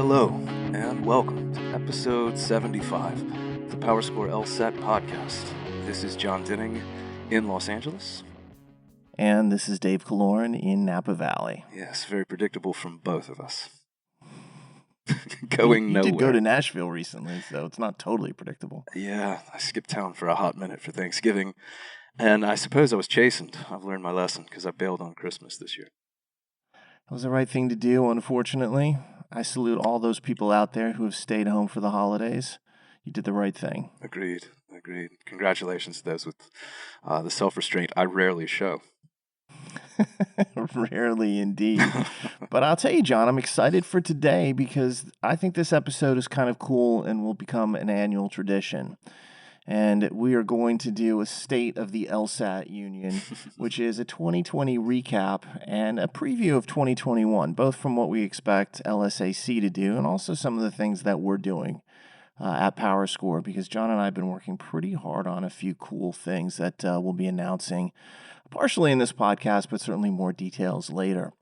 Hello, and welcome to episode 75 of the PowerScore LSAT podcast. This is John Dinning in Los Angeles. And this is Dave Kaloran in Napa Valley. Yes, very predictable from both of us. Going nowhere. You did go to Nashville recently, so it's not totally predictable. Yeah, I skipped town for a hot minute for Thanksgiving, and I suppose I was chastened. I've learned my lesson because I bailed on Christmas this year. It was the right thing to do, unfortunately. I salute all those people out there who have stayed home for the holidays. You did the right thing. Agreed. Congratulations to those with the self-restraint I rarely show. Rarely indeed. But I'll tell you, John, I'm excited for today because I think this episode is kind of cool and will become an annual tradition. And we are going to do a State of the LSAT Union, which is a 2020 recap and a preview of 2021, both from what we expect LSAC to do and also some of the things that we're doing at PowerScore, because John and I have been working pretty hard on a few cool things that we'll be announcing partially in this podcast, but certainly more details later.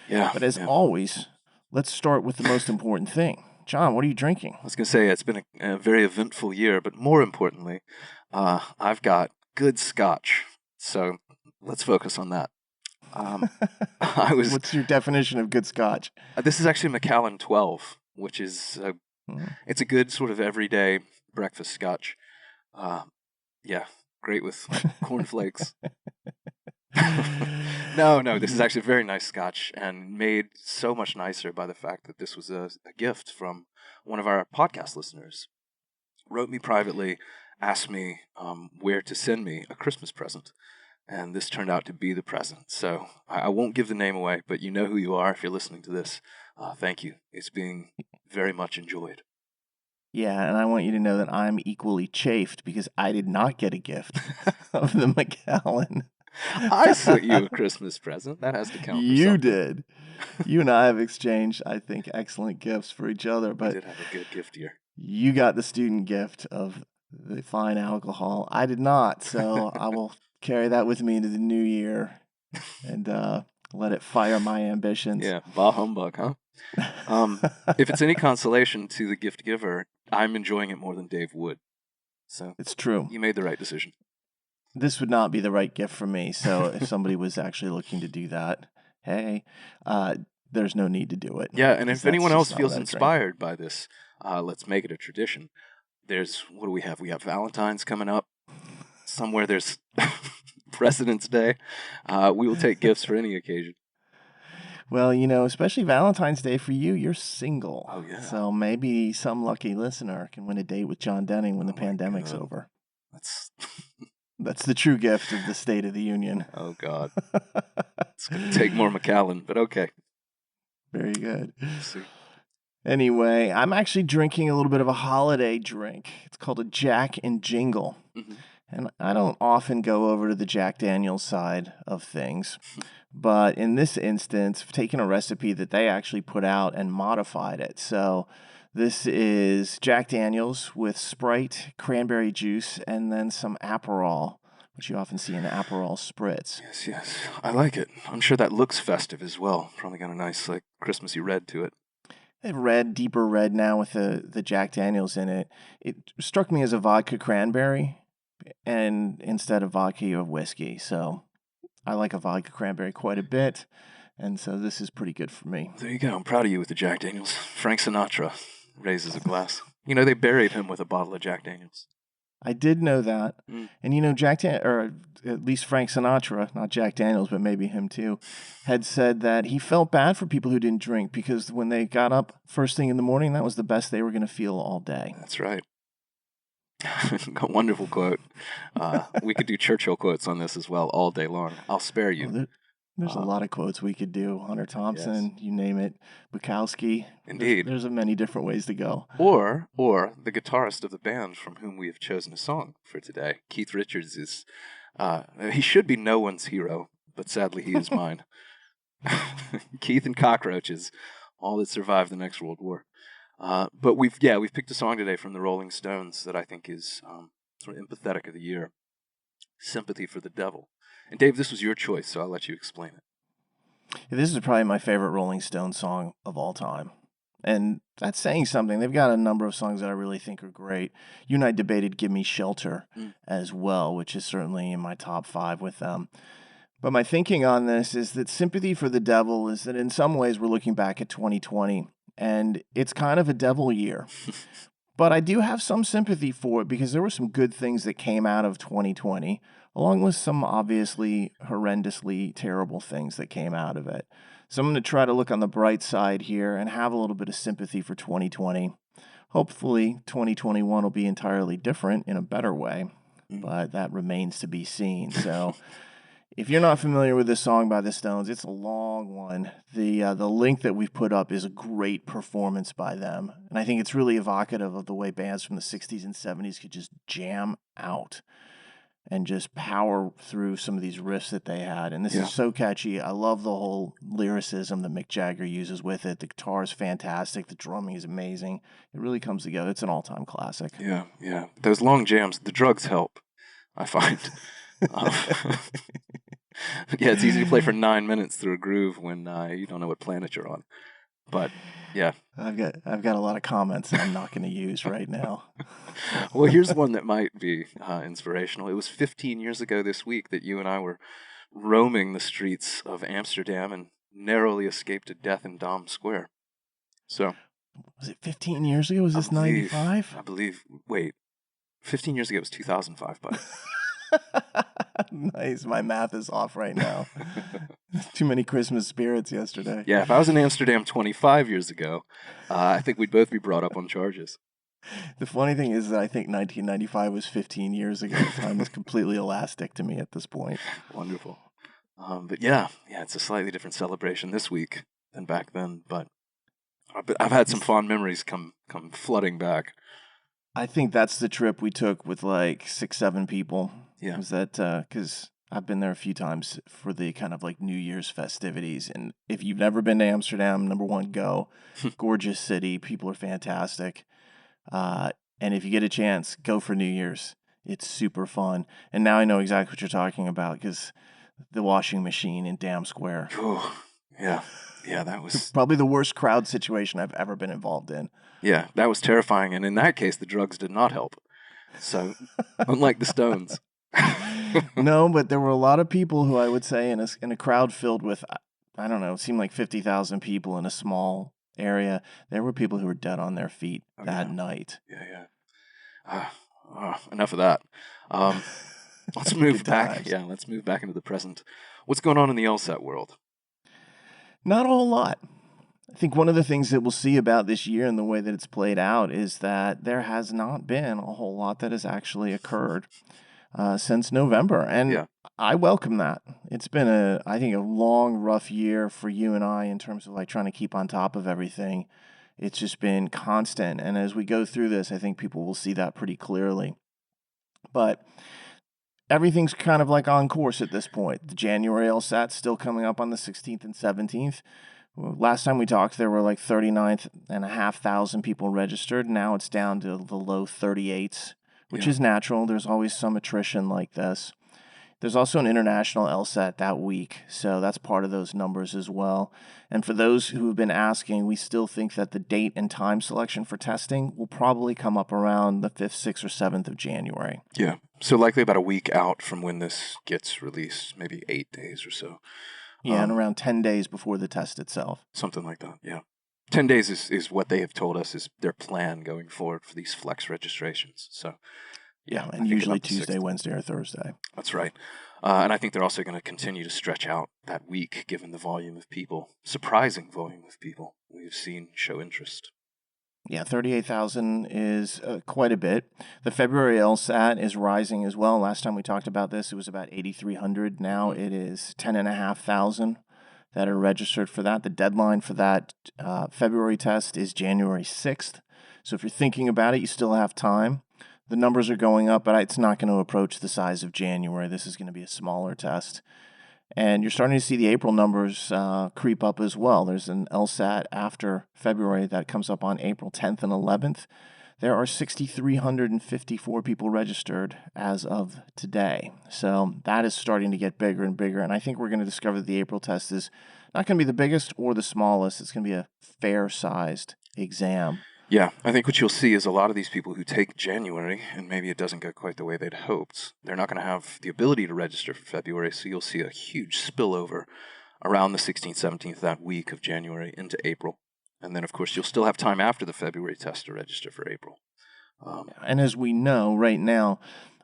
Yeah. But as always, let's start with the most important thing. John, what are you drinking? I was going to say, it's been a very eventful year, but more importantly, I've got good scotch. So let's focus on that. What's your definition of good scotch? This is actually Macallan 12, which is it's a good sort of everyday breakfast scotch. Yeah, great with cornflakes. No, this is actually a very nice scotch and made so much nicer by the fact that this was a gift from one of our podcast listeners. Wrote me privately, asked me where to send me a Christmas present, and this turned out to be the present. So I won't give the name away, but you know who you are if you're listening to this. Thank you. It's being very much enjoyed. Yeah, and I want you to know that I'm equally chafed because I did not get a gift of the Macallan. I sent you a Christmas present. That has to count for You something. did. You and I have exchanged, I think, excellent gifts for each other. But we did have a good gift here. You got the student gift of the fine alcohol. I did not, so I will carry that with me into the new year and let it fire my ambitions. Yeah, bah humbug, huh? If it's any consolation to the gift giver, I'm enjoying it more than Dave would. So it's true. You made the right decision. This would not be the right gift for me. So if somebody was actually looking to do that, hey, there's no need to do it. Yeah, and if anyone else feels inspired by this, let's make it a tradition. What do we have? We have Valentine's coming up. Somewhere there's President's Day. We will take gifts for any occasion. Well, especially Valentine's Day for you, you're single. Oh, yeah. So maybe some lucky listener can win a date with John Denning when the pandemic's over. That's the true gift of the State of the Union. Oh, God. It's going to take more Macallan, but okay. Very good. Anyway, I'm actually drinking a little bit of a holiday drink. It's called a Jack and Jingle. Mm-hmm. And I don't often go over to the Jack Daniel's side of things. But in this instance, I've taken a recipe that they actually put out and modified it. So this is Jack Daniel's with Sprite, cranberry juice, and then some Aperol, which you often see in Aperol spritz. Yes. I like it. I'm sure that looks festive as well. Probably got a nice, Christmassy red to it. Red, deeper red now with the Jack Daniel's in it. It struck me as a vodka cranberry, and instead of vodka, you have whiskey. So I like a vodka cranberry quite a bit, and so this is pretty good for me. There you go. I'm proud of you with the Jack Daniel's. Frank Sinatra raises a glass. They buried him with a bottle of Jack Daniel's. I did know that. And or at least Frank Sinatra, not Jack Daniels, but maybe him too, had said that he felt bad for people who didn't drink because when they got up first thing in the morning, that was the best they were going to feel all day. That's right. A wonderful quote. We could do Churchill quotes on this as well all day long. I'll spare you. Well, there's a lot of quotes we could do. Hunter Thompson, you name it. Bukowski. Indeed. There's many different ways to go. Or the guitarist of the band from whom we have chosen a song for today. Keith Richards is, he should be no one's hero, but sadly he is mine. Keith and cockroaches, all that survived the next World War. But we've picked a song today from the Rolling Stones that I think is sort of empathetic of the year. Sympathy for the Devil. And Dave, this was your choice, so I'll let you explain it. This is probably my favorite Rolling Stones song of all time. And that's saying something. They've got a number of songs that I really think are great. You and I debated Give Me Shelter as well, which is certainly in my top 5 with them. But my thinking on this is that Sympathy for the Devil is that in some ways we're looking back at 2020, and it's kind of a devil year. But I do have some sympathy for it because there were some good things that came out of 2020, along with some obviously horrendously terrible things that came out of it. So I'm going to try to look on the bright side here and have a little bit of sympathy for 2020. Hopefully 2021 will be entirely different in a better way, but that remains to be seen. So if you're not familiar with this song by the Stones, it's a long one. The link that we've put up is a great performance by them, and I think it's really evocative of the way bands from the 60s and 70s could just jam out and just power through some of these riffs that they had. And this is so catchy. I love the whole lyricism that Mick Jagger uses with it. The guitar is fantastic. The drumming is amazing. It really comes together. It's an all-time classic. Yeah, yeah. Those long jams, the drugs help, I find. Yeah, it's easy to play for 9 minutes through a groove when you don't know what planet you're on. But yeah, I've got a lot of comments that I'm not going to use right now. Well, here's one that might be inspirational. It was 15 years ago this week that you and I were roaming the streets of Amsterdam and narrowly escaped to death in Dam Square. So, was it 15 years ago? Was this 95? I believe. Wait, 15 years ago was 2005, buddy. Nice. My math is off right now. Too many Christmas spirits yesterday. Yeah, if I was in Amsterdam 25 years ago, I think we'd both be brought up on charges. The funny thing is that I think 1995 was 15 years ago. Time is completely elastic to me at this point. Wonderful. But yeah, it's a slightly different celebration this week than back then. But I've had some fond memories come flooding back. I think that's the trip we took with like 6, 7 people. Yeah. Was that because I've been there a few times for the kind of like New Year's festivities. And if you've never been to Amsterdam, number one, go. Gorgeous city. People are fantastic. And if you get a chance, go for New Year's. It's super fun. And now I know exactly what you're talking about because the washing machine in Dam Square. Oh, yeah. Yeah, that was probably the worst crowd situation I've ever been involved in. Yeah, that was terrifying. And in that case, the drugs did not help. So, unlike the Stones. No, but there were a lot of people who I would say in a crowd filled with, I don't know, it seemed like 50,000 people in a small area. There were people who were dead on their feet that night. Yeah. Enough of that. Let's move back. Yeah, let's move back into the present. What's going on in the LSAT world? Not a whole lot. I think one of the things that we'll see about this year and the way that it's played out is that there has not been a whole lot that has actually occurred since November. And I welcome that. It's been I think a long, rough year for you and I in terms of like trying to keep on top of everything. It's just been constant. And as we go through this, I think people will see that pretty clearly. But everything's kind of like on course at this point. The January LSAT's still coming up on the 16th and 17th. Last time we talked, there were like 39,500 people registered. Now it's down to the low 38s, which is natural. There's always some attrition like this. There's also an international LSAT that week, so that's part of those numbers as well. And for those who have been asking, we still think that the date and time selection for testing will probably come up around the 5th, 6th, or 7th of January. Yeah, so likely about a week out from when this gets released, maybe 8 days or so. Yeah, and around 10 days before the test itself. Something like that, yeah. 10 days is what they have told us is their plan going forward for these Flex registrations. So, yeah, and usually Tuesday, Wednesday, or Thursday. That's right. And I think they're also going to continue to stretch out that week given the volume of people, surprising volume of people we've seen show interest. Yeah, 38,000 is quite a bit. The February LSAT is rising as well. Last time we talked about this, it was about 8,300. Now it is 10,500 that are registered for that. The deadline for that February test is January 6th. So if you're thinking about it, you still have time. The numbers are going up, but it's not going to approach the size of January. This is going to be a smaller test. And you're starting to see the April numbers creep up as well. There's an LSAT after February that comes up on April 10th and 11th. There are 6,354 people registered as of today. So that is starting to get bigger and bigger. And I think we're going to discover that the April test is not going to be the biggest or the smallest. It's going to be a fair-sized exam. Yeah, I think what you'll see is a lot of these people who take January, and maybe it doesn't go quite the way they'd hoped, they're not going to have the ability to register for February, so you'll see a huge spillover around the 16th, 17th, that week of January into April. And then, of course, you'll still have time after the February test to register for April. And as we know right now,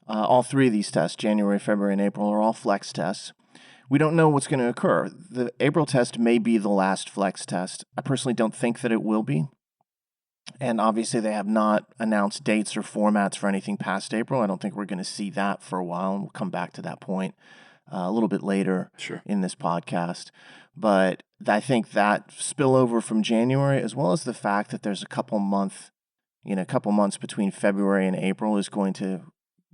all three of these tests, January, February, and April, are all flex tests. We don't know what's going to occur. The April test may be the last flex test. I personally don't think that it will be. And obviously, they have not announced dates or formats for anything past April. I don't think we're going to see that for a while, and we'll come back to that point a little bit later in this podcast. But I think that spillover from January, as well as the fact that there's a couple months between February and April, is going to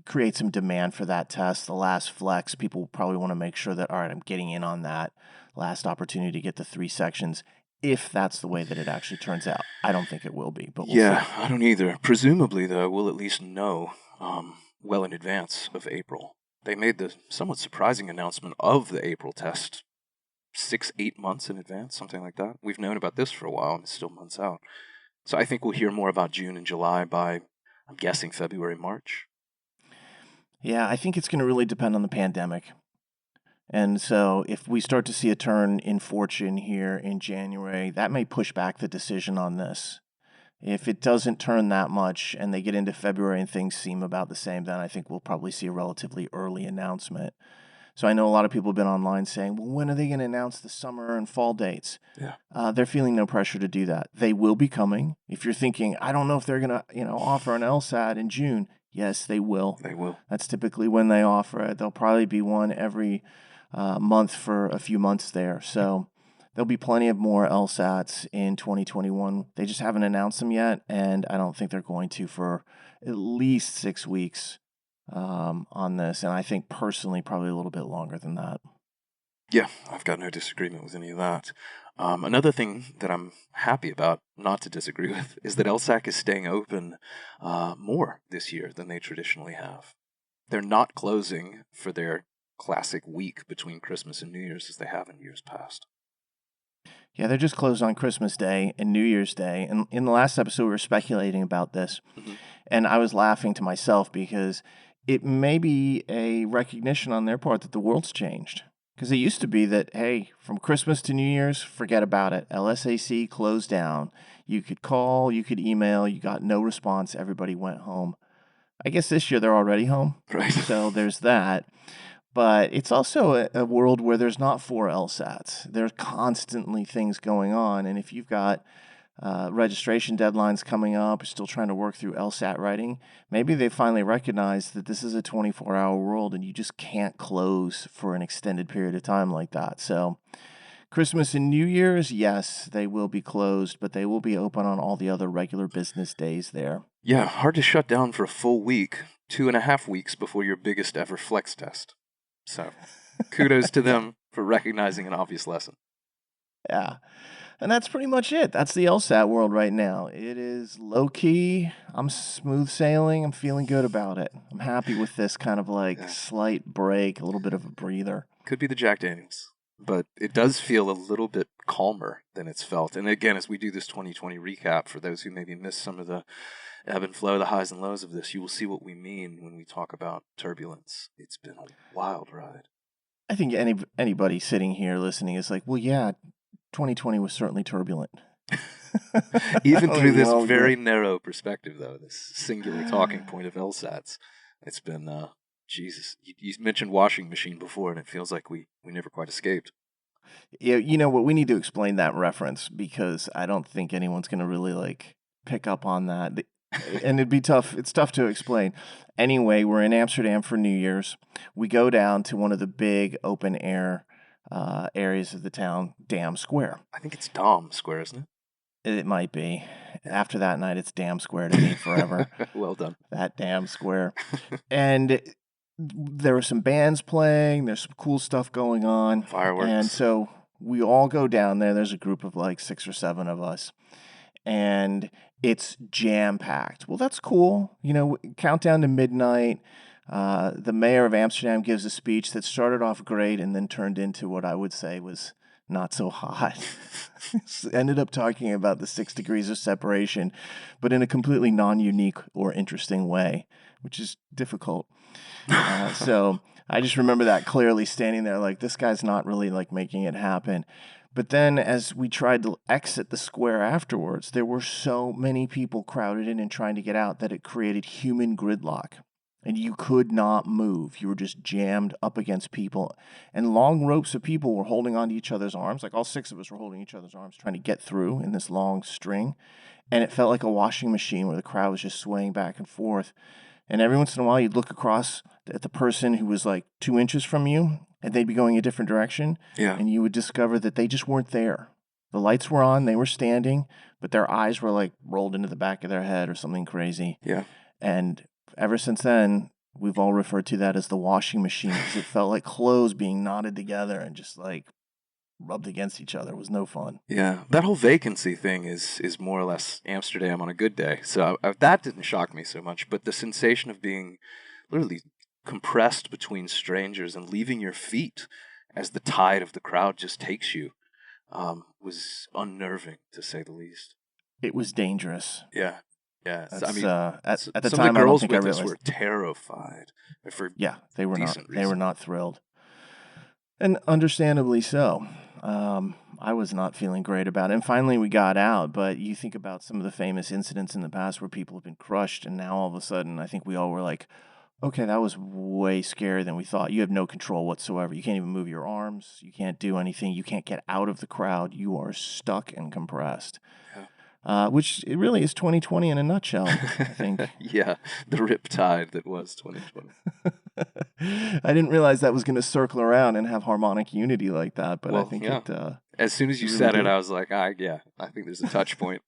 create some demand for that test. The last flex, people probably want to make sure that, all right, I'm getting in on that last opportunity to get the 3 sections, if that's the way that it actually turns out. I don't think it will be, but we'll see. I don't either. Presumably, though, we'll at least know well in advance of April. They made the somewhat surprising announcement of the April test 6-8 months in advance, something like that. We've known about this for a while, and it's still months out. So I think we'll hear more about June and July by, I'm guessing, February, March. Yeah, I think it's going to really depend on the pandemic. And so if we start to see a turn in fortune here in January, that may push back the decision on this. If it doesn't turn that much and they get into February and things seem about the same, then I think we'll probably see a relatively early announcement. So I know a lot of people have been online saying, well, when are they going to announce the summer and fall dates? Yeah. They're feeling no pressure to do that. They will be coming. If you're thinking, I don't know if they're going to, offer an LSAT in June. Yes, they will. They will. That's typically when they offer it. There'll probably be one every month for a few months there. So there'll be plenty of more LSATs in 2021. They just haven't announced them yet, and I don't think they're going to for at least 6 weeks on this. And I think personally probably a little bit longer than that. Yeah, I've got no disagreement with any of that. Another thing that I'm happy about, not to disagree with, is that LSAC is staying open more this year than they traditionally have. They're not closing for their classic week between Christmas and New Year's as they have in years past. Yeah, they're just closed on Christmas Day and New Year's Day. And in the last episode, we were speculating about this. Mm-hmm. And I was laughing to myself because it may be a recognition on their part that the world's changed. Because it used to be that, hey, from Christmas to New Year's, forget about it. LSAC closed down. You could call, you could email, you got no response. Everybody went home. I guess this year they're already home. Right. So there's that. But it's also a world where there's not 4 LSATs. There's constantly things going on. And if you've got registration deadlines coming up, you're still trying to work through LSAT writing, maybe they finally recognize that this is a 24-hour world and you just can't close for an extended period of time like that. So Christmas and New Year's, yes, they will be closed, but they will be open on all the other regular business days there. Yeah, hard to shut down for a full week, 2.5 weeks before your biggest ever flex test. So kudos to them for recognizing an obvious lesson. Yeah. And that's pretty much it. That's the LSAT world right now. It is low-key. I'm smooth sailing. I'm feeling good about it. I'm happy with this kind of slight break, a little bit of a breather. Could be the Jack Daniels, but it does feel a little bit calmer than it's felt. And again, as we do this 2020 recap, for those who maybe missed some of the ebb and flow, the highs and lows of this, you will see what we mean when we talk about turbulence. It's been a wild ride. I think anybody sitting here listening is like, well, yeah, 2020 was certainly turbulent. Even through this very narrow perspective, though, this singular talking point of LSATs, it's been, Jesus. You mentioned washing machine before, and it feels like we never quite escaped. Yeah, you know what? We need to explain that reference because I don't think anyone's going to really pick up on that. And it'd be tough. It's tough to explain. Anyway, we're in Amsterdam for New Year's. We go down to one of the big open air areas of the town, Dam Square. I think it's Dom Square, isn't it? It might be. After that night, it's Dam Square to me forever. Well done. That Dam Square. And there were some bands playing. There's some cool stuff going on. Fireworks. And so we all go down there. There's a group of 6 or 7 of us. And it's jam-packed. Well, that's cool. Countdown to midnight. The mayor of Amsterdam gives a speech that started off great and then turned into what I would say was not so hot. Ended up talking about the 6 degrees of separation, but in a completely non-unique or interesting way, which is difficult. So I just remember that clearly, standing there like, this guy's not really like making it happen. But then as we tried to exit the square afterwards, there were so many people crowded in and trying to get out that it created human gridlock. And you could not move. You were just jammed up against people. And long ropes of people were holding onto each other's arms. Like all 6 of us were holding each other's arms, trying to get through in this long string. And it felt like a washing machine where the crowd was just swaying back and forth. And every once in a while, you'd look across at the person who was like 2 inches from you, and they'd be going a different direction. Yeah. And you would discover that they just weren't there. The lights were on, they were standing, but their eyes were like rolled into the back of their head or something crazy. Yeah. And ever since then, we've all referred to that as the washing machine, because it felt like clothes being knotted together and just like rubbed against each other. It was no fun. Yeah, that whole vacancy thing is more or less Amsterdam on a good day. So that didn't shock me so much, but the sensation of being literally compressed between strangers and leaving your feet as the tide of the crowd just takes you was unnerving, to say the least. It was dangerous. Yeah. Yeah, That's, I mean, at the some time, of the I don't girls think I with us realized. were terrified for Yeah, they were not. decent They were reason. not thrilled, and understandably so. I was not feeling great about it. And finally, we got out. But you think about some of the famous incidents in the past where people have been crushed, and now all of a sudden, I think we all were like, "Okay, that was way scarier than we thought." You have no control whatsoever. You can't even move your arms. You can't do anything. You can't get out of the crowd. You are stuck and compressed. Which it really is 2020 in a nutshell, I think. Yeah, the riptide that was 2020. I didn't realize that was going to circle around and have harmonic unity like that, but I think it. As soon as you really said did. it, I was like, I think there's a touch point.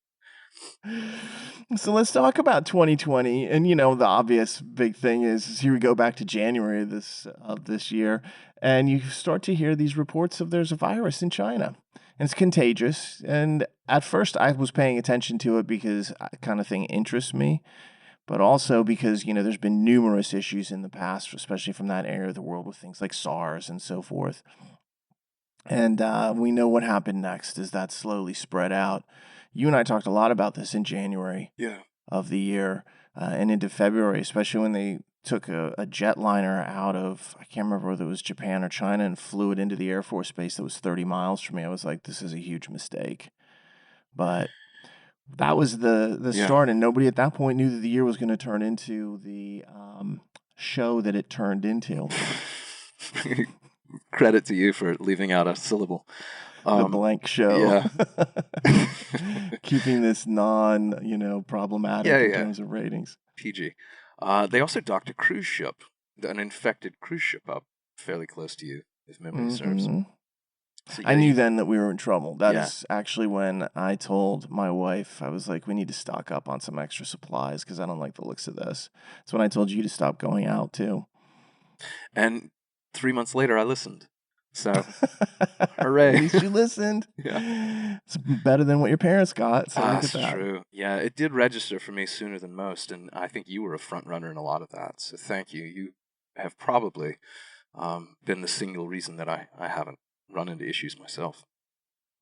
So let's talk about 2020, and the obvious big thing is here we go back to January of this year, and you start to hear these reports of there's a virus in China. And it's contagious. And at first, I was paying attention to it because that kind of thing interests me, but also because, there's been numerous issues in the past, especially from that area of the world with things like SARS and so forth. And we know what happened next as that slowly spread out. You and I talked a lot about this in January of the year and into February, especially when they took a jetliner out of, I can't remember whether it was Japan or China, and flew it into the Air Force Base that was 30 miles from me. I was like, this is a huge mistake. But that was the start, and nobody at that point knew that the year was going to turn into the show that it turned into. Credit to you for leaving out a syllable. The blank show. Yeah. Keeping this problematic in terms of ratings. PG. They also docked a cruise ship, an infected cruise ship up fairly close to you, if memory serves. So, I knew then that we were in trouble. That is actually when I told my wife, I was like, we need to stock up on some extra supplies because I don't like the looks of this. It's when I told you to stop going out, too. And 3 months later, I listened. So, hooray. At least you listened. Yeah. It's better than what your parents got. So That's true. Yeah, it did register for me sooner than most, and I think you were a front runner in a lot of that. So thank you. You have probably been the single reason that I haven't run into issues myself.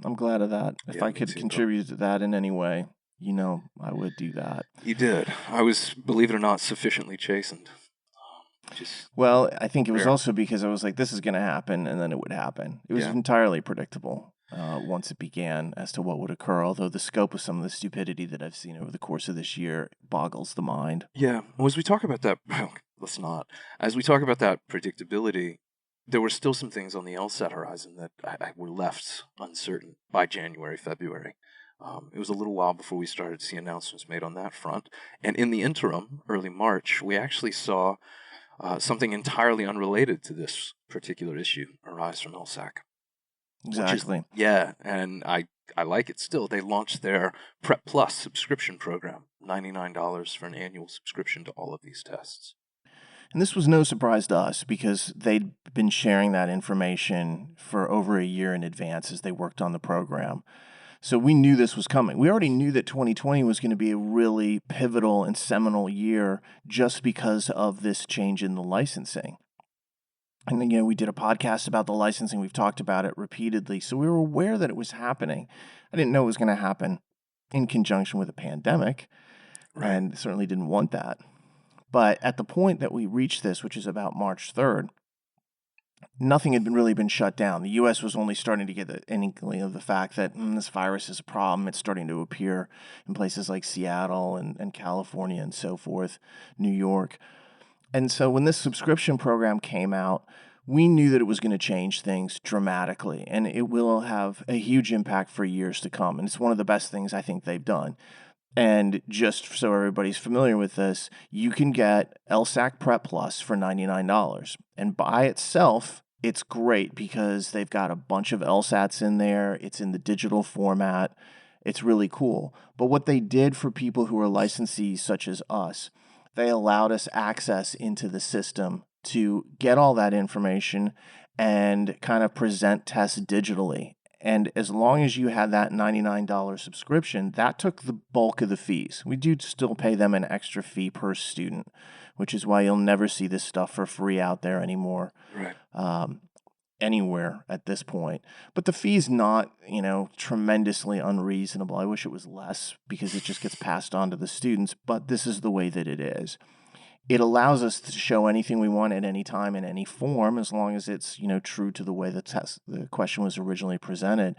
I'm glad of that. If I could contribute to that in any way, I would do that. You did. I was, believe it or not, sufficiently chastened. Well, I think it was also because I was like, this is going to happen, and then it would happen. It was entirely predictable once it began as to what would occur, although the scope of some of the stupidity that I've seen over the course of this year boggles the mind. Yeah. Well, as we talk about that, let's not. As we talk about that predictability, there were still some things on the LSAT horizon that I were left uncertain by January, February. It was a little while before we started to see announcements made on that front. And in the interim, early March, we actually saw something entirely unrelated to this particular issue arise from LSAC. Exactly. And I like it still. They launched their Prep Plus subscription program, $99 for an annual subscription to all of these tests. And this was no surprise to us because they'd been sharing that information for over a year in advance as they worked on the program. So we knew this was coming. We already knew that 2020 was going to be a really pivotal and seminal year just because of this change in the licensing. And then, we did a podcast about the licensing. We've talked about it repeatedly. So we were aware that it was happening. I didn't know it was going to happen in conjunction with a pandemic, Right. and certainly didn't want that. But at the point that we reached this, which is about March 3rd, nothing had really been shut down. The U.S. was only starting to get an inkling of the fact that this virus is a problem. It's starting to appear in places like Seattle and California and so forth, New York. And so when this subscription program came out, we knew that it was going to change things dramatically, and it will have a huge impact for years to come. And it's one of the best things I think they've done. And just so everybody's familiar with this, you can get LSAT Prep Plus for $99. And by itself, it's great because they've got a bunch of LSATs in there. It's in the digital format. It's really cool. But what they did for people who are licensees such as us, they allowed us access into the system to get all that information and kind of present tests digitally. And as long as you had that $99 subscription, that took the bulk of the fees. We do still pay them an extra fee per student, which is why you'll never see this stuff for free out there anymore. Right. Anywhere at this point. But the fee's not, tremendously unreasonable. I wish it was less because it just gets passed on to the students, but this is the way that it is. It allows us to show anything we want at any time in any form, as long as it's, true to the way the question was originally presented.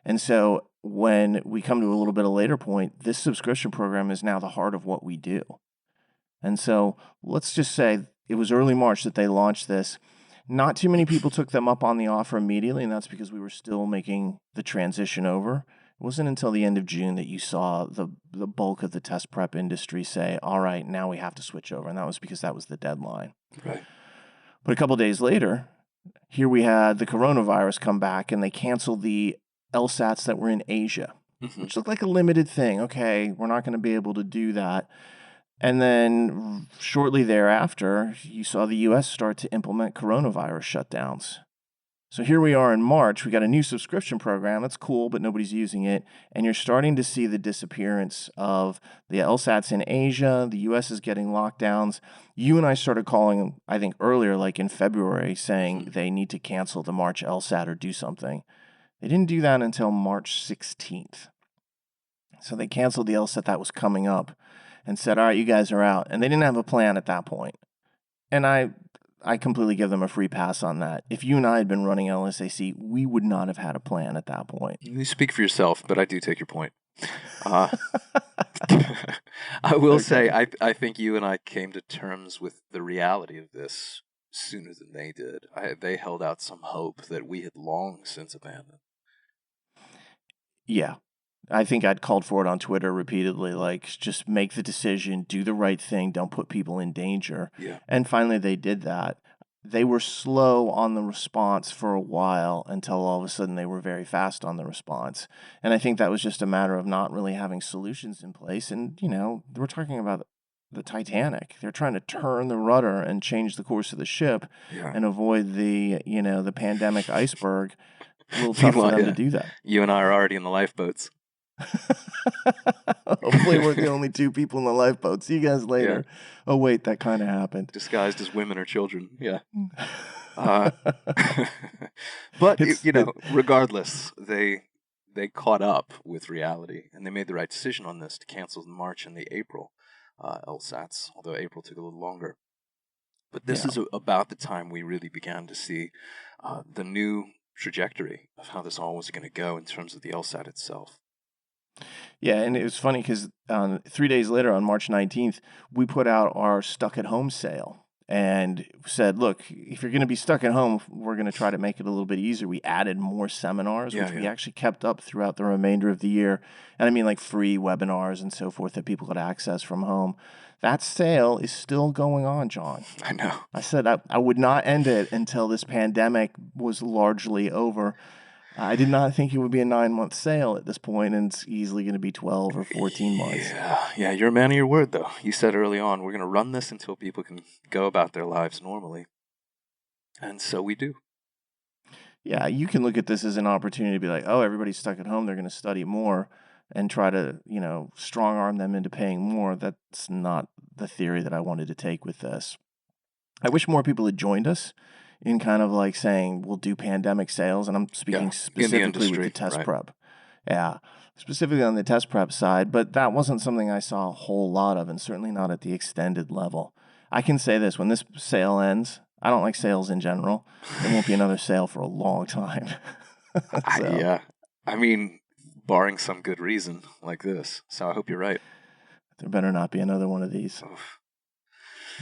And so when we come to a little bit of a later point, this subscription program is now the heart of what we do. And so let's just say it was early March that they launched this. Not too many people took them up on the offer immediately, and that's because we were still making the transition over. It wasn't until the end of June that you saw the bulk of the test prep industry say, all right, now we have to switch over. And that was because that was the deadline. Right. But a couple days later, here we had the coronavirus come back, and they canceled the LSATs that were in Asia, which looked like a limited thing. Okay, we're not going to be able to do that. And then shortly thereafter, you saw the U.S. start to implement coronavirus shutdowns. So here we are in March. We got a new subscription program. That's cool, but nobody's using it. And you're starting to see the disappearance of the LSATs in Asia. The U.S. is getting lockdowns. You and I started calling, I think, earlier, like in February, saying they need to cancel the March LSAT or do something. They didn't do that until March 16th. So they canceled the LSAT that was coming up and said, all right, you guys are out. And they didn't have a plan at that point. And I completely give them a free pass on that. If you and I had been running LSAC, we would not have had a plan at that point. You speak for yourself, but I do take your point. I will say, I think you and I came to terms with the reality of this sooner than they did. They held out some hope that we had long since abandoned. Yeah. I think I'd called for it on Twitter repeatedly, like, just make the decision, do the right thing, don't put people in danger. Yeah. And finally they did that. They were slow on the response for a while until all of a sudden they were very fast on the response. And I think that was just a matter of not really having solutions in place. And, we're talking about the Titanic. They're trying to turn the rudder and change the course of the ship and avoid the pandemic iceberg. A little tough for them to do that. You and I are already in the lifeboats. Hopefully we're the only two people in the lifeboat. See you guys later. Yeah. Oh, wait, that kind of happened. Disguised as women or children. Yeah. But, regardless, they caught up with reality, and they made the right decision on this to cancel the March and the April LSATs, although April took a little longer. But this is about the time we really began to see the new trajectory of how this all was going to go in terms of the LSAT itself. Yeah, and it was funny because 3 days later, on March 19th, we put out our Stuck at Home sale and said, look, if you're going to be stuck at home, we're going to try to make it a little bit easier. We added more seminars, which we actually kept up throughout the remainder of the year. And I mean, like, free webinars and so forth that people could access from home. That sale is still going on, John. I know. I said I would not end it until this pandemic was largely over. I did not think it would be a 9-month sale at this point, and it's easily going to be 12 or 14 months. Yeah, you're a man of your word, though. You said early on, we're going to run this until people can go about their lives normally. And so we do. Yeah, you can look at this as an opportunity to be like, oh, everybody's stuck at home, they're going to study more and try to, strong arm them into paying more. That's not the theory that I wanted to take with this. I wish more people had joined us in kind of like saying we'll do pandemic sales, and I'm speaking specifically with the test prep. Yeah, specifically on the test prep side, but that wasn't something I saw a whole lot of, and certainly not at the extended level. I can say this, when this sale ends, I don't like sales in general. There won't be another sale for a long time. Yeah. I mean, barring some good reason like this. So I hope you're right. There better not be another one of these. Oof.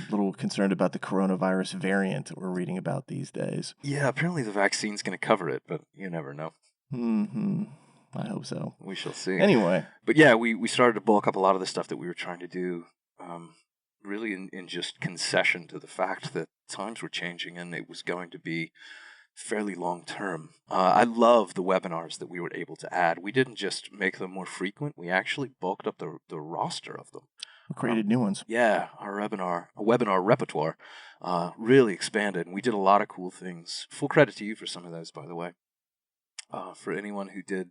A little concerned about the coronavirus variant that we're reading about these days. Yeah, apparently the vaccine's going to cover it, but you never know. I hope so. We shall see. Anyway. But yeah, we started to bulk up a lot of the stuff that we were trying to do, really in just concession to the fact that times were changing and it was going to be fairly long term. I love the webinars that we were able to add. We didn't just make them more frequent, we actually bulked up the roster of them. We created new ones. Yeah, our webinar repertoire really expanded, and we did a lot of cool things. Full credit to you for some of those, by the way. For anyone who did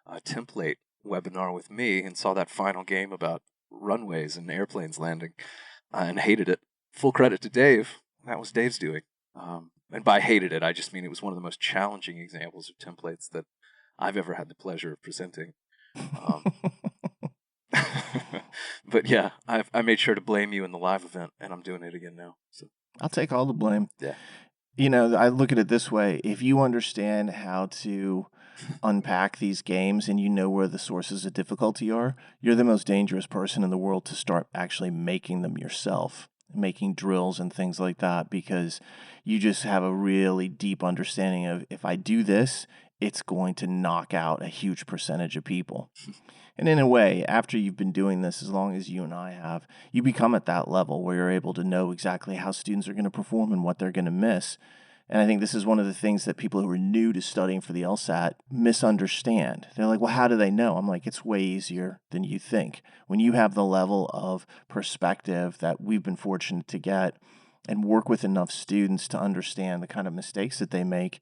a template webinar with me and saw that final game about runways and airplanes landing and hated it, full credit to Dave. That was Dave's doing. And by hated it, I just mean it was one of the most challenging examples of templates that I've ever had the pleasure of presenting. But yeah, I made sure to blame you in the live event, and I'm doing it again now. So I'll take all the blame. Yeah. You know, I look at it this way. If you understand how to unpack these games and you know where the sources of difficulty are, you're the most dangerous person in the world to start actually making them yourself, making drills and things like that, because you just have a really deep understanding of, if I do this, it's going to knock out a huge percentage of people. And in a way, after you've been doing this as long as you and I have, you become at that level where you're able to know exactly how students are going to perform and what they're going to miss. And I think this is one of the things that people who are new to studying for the LSAT misunderstand. They're like, well, how do they know? I'm like, it's way easier than you think. When you have the level of perspective that we've been fortunate to get and work with enough students to understand the kind of mistakes that they make,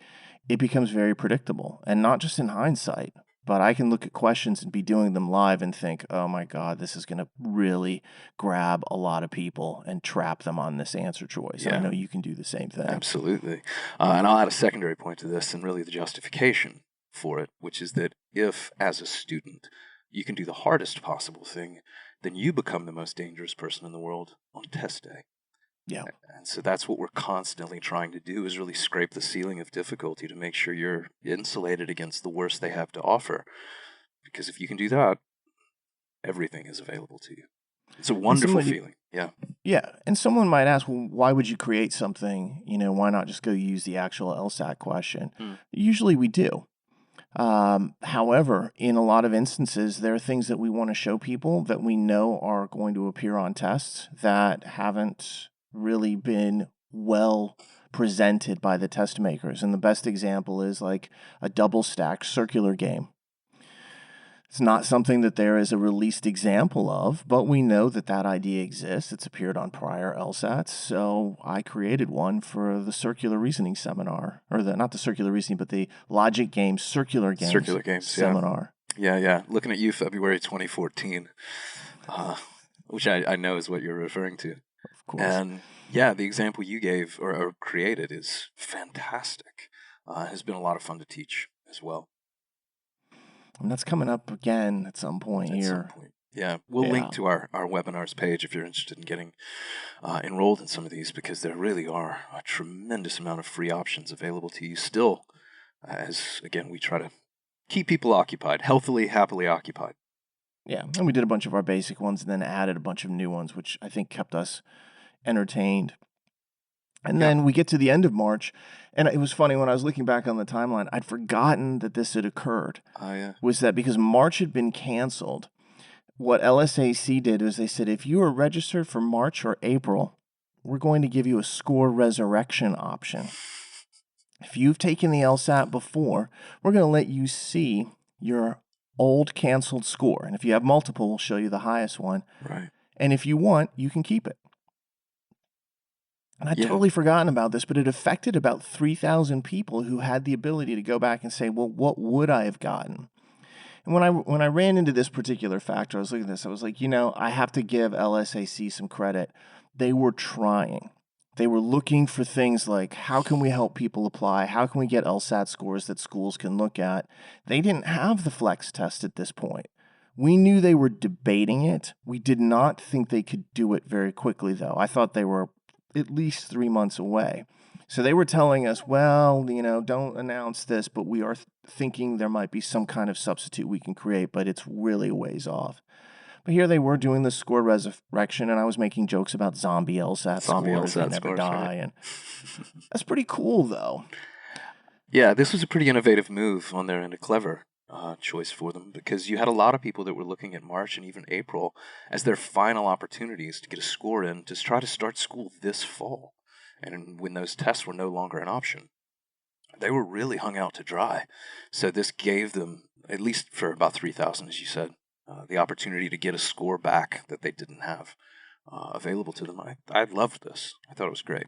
it becomes very predictable. And not just in hindsight, but I can look at questions and be doing them live and think, oh my God, this is going to really grab a lot of people and trap them on this answer choice. Yeah. I know you can do the same thing. Absolutely. And I'll add a secondary point to this, and really the justification for it, which is that if, as a student, you can do the hardest possible thing, then you become the most dangerous person in the world on test day. Yeah. And so that's what we're constantly trying to do, is really scrape the ceiling of difficulty to make sure you're insulated against the worst they have to offer. Because if you can do that, everything is available to you. It's a wonderful feeling. Yeah. Yeah. And someone might ask, well, why would you create something? You know, why not just go use the actual LSAT question? Usually we do. However, in a lot of instances, there are things that we want to show people that we know are going to appear on tests that haven't really been well presented by the test makers. And the best example is like a double stacked circular game. It's not something that there is a released example of, but we know that that idea exists. It's appeared on prior LSATs. So I created one for the circular reasoning seminar, or not the circular reasoning, but the logic games, circular games seminar. Yeah. Looking at you, February 2014, which I know is what you're referring to. Of course. And yeah, the example you gave or created is fantastic. Has been a lot of fun to teach as well. And that's coming up again at some point here. Yeah, we'll link to our webinars page if you're interested in getting enrolled in some of these, because there really are a tremendous amount of free options available to you still, as, again, we try to keep people occupied, healthily, happily occupied. Yeah, and we did a bunch of our basic ones and then added a bunch of new ones, which I think kept us entertained. And then we get to the end of March, and it was funny, when I was looking back on the timeline, I'd forgotten that this had occurred. Oh, yeah. Was that because March had been canceled, what LSAC did was they said, if you are registered for March or April, we're going to give you a score resurrection option. If you've taken the LSAT before, we're going to let you see your old canceled score. And if you have multiple, we'll show you the highest one. Right. And if you want, you can keep it. And I'd totally forgotten about this, but it affected about 3,000 people who had the ability to go back and say, well, what would I have gotten? And when I ran into this particular factor, I was looking at this, I was like, I have to give LSAC some credit. They were trying. They were looking for things like, how can we help people apply? How can we get LSAT scores that schools can look at? They didn't have the flex test at this point. We knew they were debating it. We did not think they could do it very quickly, though. I thought they were at least 3 months away. So they were telling us, well, don't announce this, but we are thinking there might be some kind of substitute we can create, but it's really a ways off. But here they were doing the score resurrection, and I was making jokes about zombie LSAT scores. They never die, right? And that's pretty cool, though. Yeah, this was a pretty innovative move on their end, a clever choice for them, because you had a lot of people that were looking at March and even April as their final opportunities to get a score in to try to start school this fall. And when those tests were no longer an option, they were really hung out to dry. So this gave them, at least for about 3,000, as you said, the opportunity to get a score back that they didn't have available to them. I loved this. I thought it was great.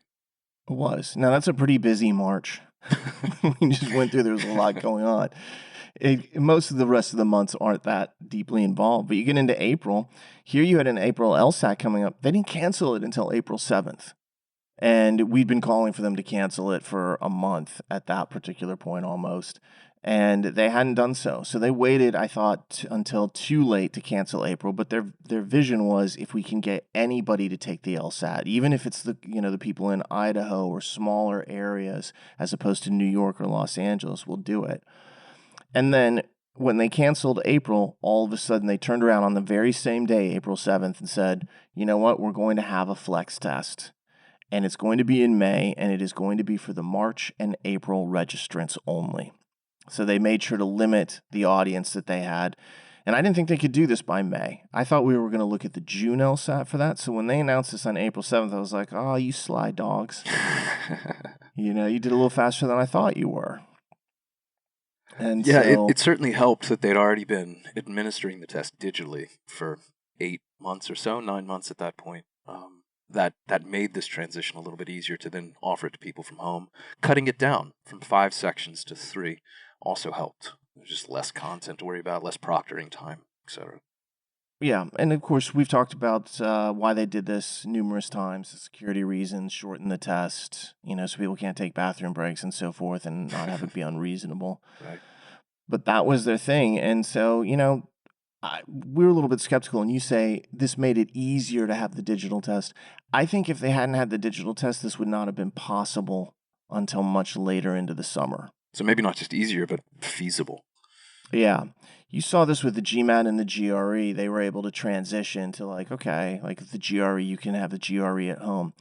It was. Now, that's a pretty busy March. We just went through, there was a lot going on. Most of the rest of the months aren't that deeply involved, but you get into April. Here you had an April LSAT coming up. They didn't cancel it until April 7th. And we'd been calling for them to cancel it for a month at that particular point almost. And they hadn't done so. So they waited, I thought, until too late to cancel April. But their vision was, if we can get anybody to take the LSAT, even if it's the people in Idaho or smaller areas as opposed to New York or Los Angeles, we'll do it. And then when they canceled April, all of a sudden they turned around on the very same day, April 7th, and said, you know what, we're going to have a flex test. And it's going to be in May, and it is going to be for the March and April registrants only. So they made sure to limit the audience that they had. And I didn't think they could do this by May. I thought we were going to look at the June LSAT for that. So when they announced this on April 7th, I was like, oh, you sly dogs. You did a little faster than I thought you were. And yeah, so, it certainly helped that they'd already been administering the test digitally for 8 months or so, 9 months at that point. That made this transition a little bit easier to then offer it to people from home. Cutting it down from 5 sections to 3 also helped. There's just less content to worry about, less proctoring time, etc. Yeah, and of course, we've talked about why they did this numerous times. Security reasons, shorten the test, so people can't take bathroom breaks and so forth and not have it be unreasonable. Right. But that was their thing. And so, we were a little bit skeptical, and you say this made it easier to have the digital test. I think if they hadn't had the digital test, this would not have been possible until much later into the summer. So maybe not just easier, but feasible. Yeah. You saw this with the GMAT and the GRE. They were able to transition to like the GRE, you can have the GRE at home.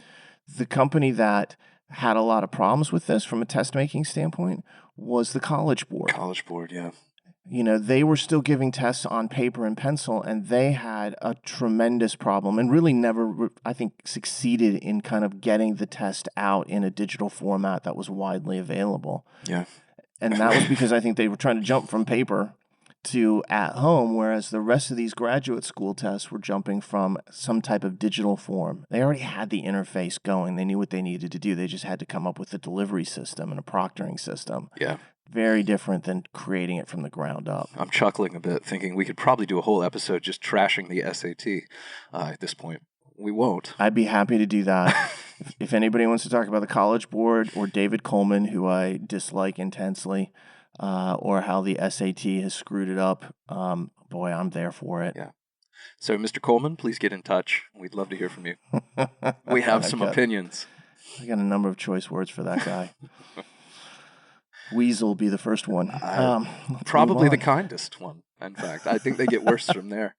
The company that had a lot of problems with this from a test-making standpoint was the College Board. College Board, yeah. They were still giving tests on paper and pencil, and they had a tremendous problem and really never, I think, succeeded in kind of getting the test out in a digital format that was widely available. Yeah. And that was because I think they were trying to jump from paper to at home, whereas the rest of these graduate school tests were jumping from some type of digital form. They already had the interface going. They knew what they needed to do. They just had to come up with a delivery system and a proctoring system. Yeah. Very different than creating it from the ground up. I'm chuckling a bit, thinking we could probably do a whole episode just trashing the SAT at this point. We won't. I'd be happy to do that. If anybody wants to talk about the College Board or David Coleman, who I dislike intensely, or how the SAT has screwed it up, boy, I'm there for it. Yeah. So, Mr. Coleman, please get in touch. We'd love to hear from you. We have some opinions. I got a number of choice words for that guy. Weasel will be the first one. Probably the kindest one, in fact. I think they get worse from there.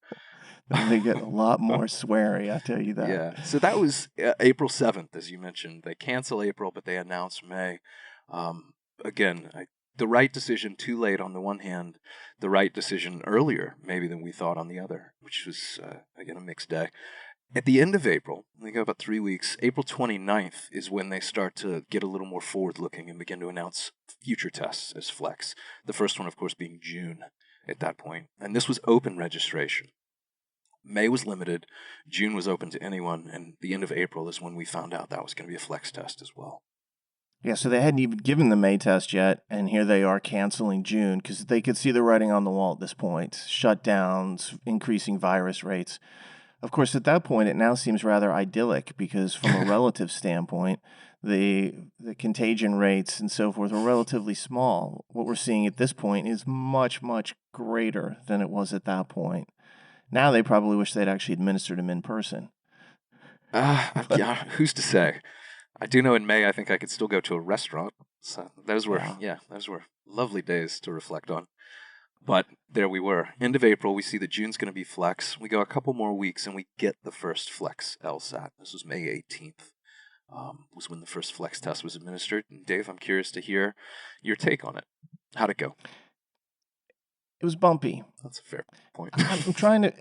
They get a lot more sweary, I tell you that. Yeah. So that was April 7th, as you mentioned. They cancel April, but they announce May. Again, the right decision too late on the one hand, the right decision earlier maybe than we thought on the other, which was, again, a mixed day. At the end of April, they go about 3 weeks, April 29th is when they start to get a little more forward-looking and begin to announce future tests as flex. The first one, of course, being June at that point. And this was open registration. May was limited, June was open to anyone, and the end of April is when we found out that was going to be a flex test as well. Yeah, so they hadn't even given the May test yet, and here they are canceling June because they could see the writing on the wall at this point. Shutdowns, increasing virus rates. Of course, at that point, it now seems rather idyllic because, from a relative standpoint, the contagion rates and so forth are relatively small. What we're seeing at this point is much, much greater than it was at that point. Now they probably wish they'd actually administered them in person. Yeah, who's to say? I do know in May, I think I could still go to a restaurant. So those were, those were lovely days to reflect on. But there we were. End of April, we see that June's going to be Flex. We go a couple more weeks and we get the first Flex LSAT. This was May 18th, was when the first Flex test was administered. And Dave, I'm curious to hear your take on it. How'd it go? It was bumpy. That's a fair point. I'm trying to,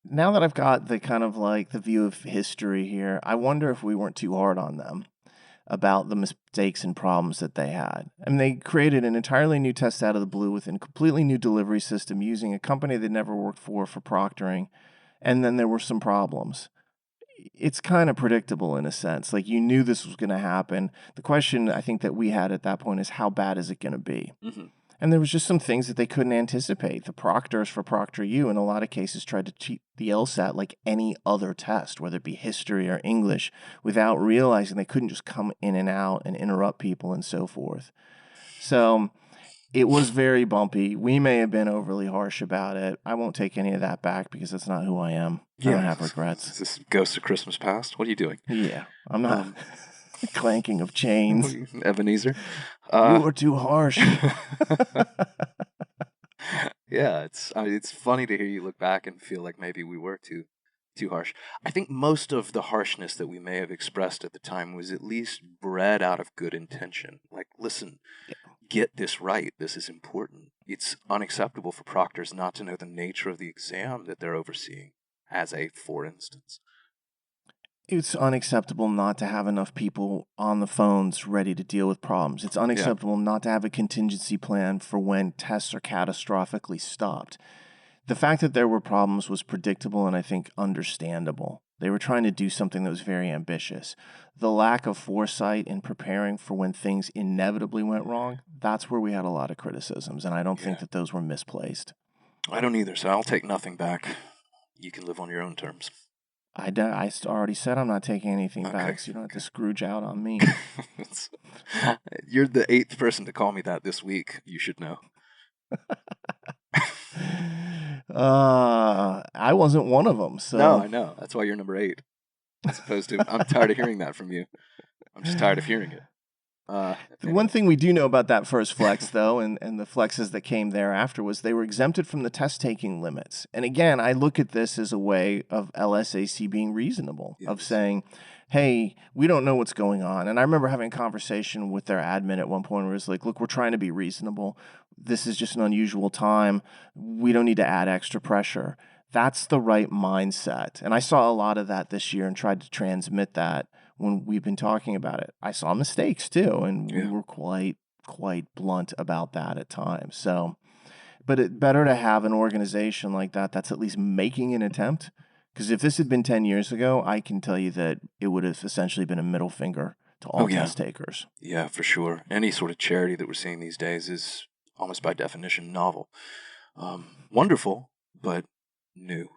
now that I've got the kind of like the view of history here, I wonder if we weren't too hard on them about the mistakes and problems that they had. I mean, they created an entirely new test out of the blue with a completely new delivery system using a company they'd never worked for proctoring, and then there were some problems. It's kind of predictable in a sense. Like, you knew this was going to happen. The question I think that we had at that point is, how bad is it going to be? Mm-hmm. And there was just some things that they couldn't anticipate. The proctors for ProctorU in a lot of cases tried to cheat the LSAT like any other test, whether it be history or English, without realizing they couldn't just come in and out and interrupt people and so forth. So it was very bumpy. We may have been overly harsh about it. I won't take any of that back because that's not who I am. I don't have regrets. Is this Ghost of Christmas Past? What are you doing? Yeah, I'm not clanking of chains. Ebenezer? You are too harsh. Yeah, it's funny to hear you look back and feel like maybe we were too harsh. I think most of the harshness that we may have expressed at the time was at least bred out of good intention. Like, listen, get this right. This is important. It's unacceptable for proctors not to know the nature of the exam that they're overseeing, as a for instance. It's unacceptable not to have enough people on the phones ready to deal with problems. It's unacceptable not to have a contingency plan for when tests are catastrophically stopped. The fact that there were problems was predictable and I think understandable. They were trying to do something that was very ambitious. The lack of foresight in preparing for when things inevitably went wrong, that's where we had a lot of criticisms, and I don't think that those were misplaced. I don't either, so I'll take nothing back. You can live on your own terms. I already said I'm not taking anything back, so you don't have to Scrooge out on me. You're the 8th person to call me that this week, you should know. I wasn't one of them, so... No, I know. That's why you're number 8. As opposed to, I'm tired of hearing that from you. I'm just tired of hearing it. The one thing we do know about that first flex, though, and the flexes that came thereafter, was they were exempted from the test-taking limits. And again, I look at this as a way of LSAC being reasonable, of saying, hey, we don't know what's going on. And I remember having a conversation with their admin at one point where it was like, look, we're trying to be reasonable. This is just an unusual time. We don't need to add extra pressure. That's the right mindset. And I saw a lot of that this year and tried to transmit that when we've been talking about it. I saw mistakes too, and we were quite blunt about that at times. So, but it's better to have an organization like that that's at least making an attempt. Because if this had been 10 years ago, I can tell you that it would have essentially been a middle finger to all test takers. Yeah, for sure. Any sort of charity that we're seeing these days is almost by definition novel. Wonderful, but new.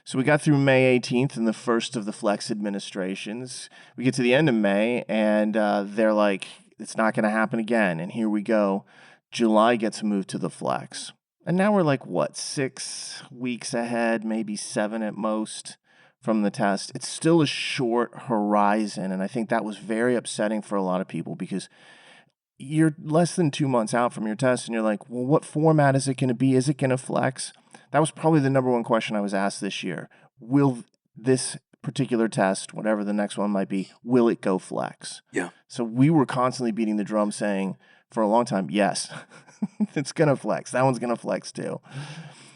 So we got through May 18th and the first of the Flex administrations. We get to the end of May, and they're like, it's not going to happen again. And here we go. July gets moved to the Flex. And now we're like, 6 weeks ahead, maybe 7 at most from the test. It's still a short horizon, and I think that was very upsetting for a lot of people because you're less than 2 months out from your test, and you're like, well, what format is it going to be? Is it going to flex? That was probably the number one question I was asked this year. Will this particular test, whatever the next one might be, will it go flex? Yeah. So we were constantly beating the drum saying for a long time, yes, it's going to flex. That one's going to flex too.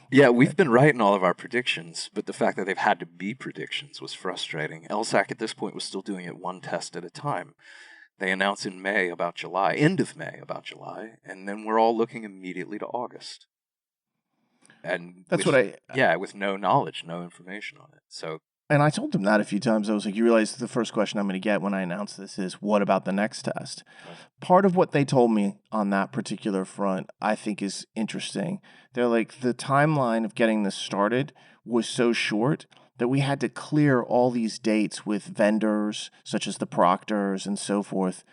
Yeah, we've been right in all of our predictions, but the fact that they've had to be predictions was frustrating. LSAC at this point was still doing it one test at a time. They announced in May about July, end of May about July, and then we're all looking immediately to August. And that's with no knowledge, no information on it. So And I told them that a few times. I was like, you realize the first question I'm going to get when I announce this is, what about the next test? Right. Part of what they told me on that particular front, I think is interesting. They're like, the timeline of getting this started was so short that we had to clear all these dates with vendors, such as the proctors and so forth,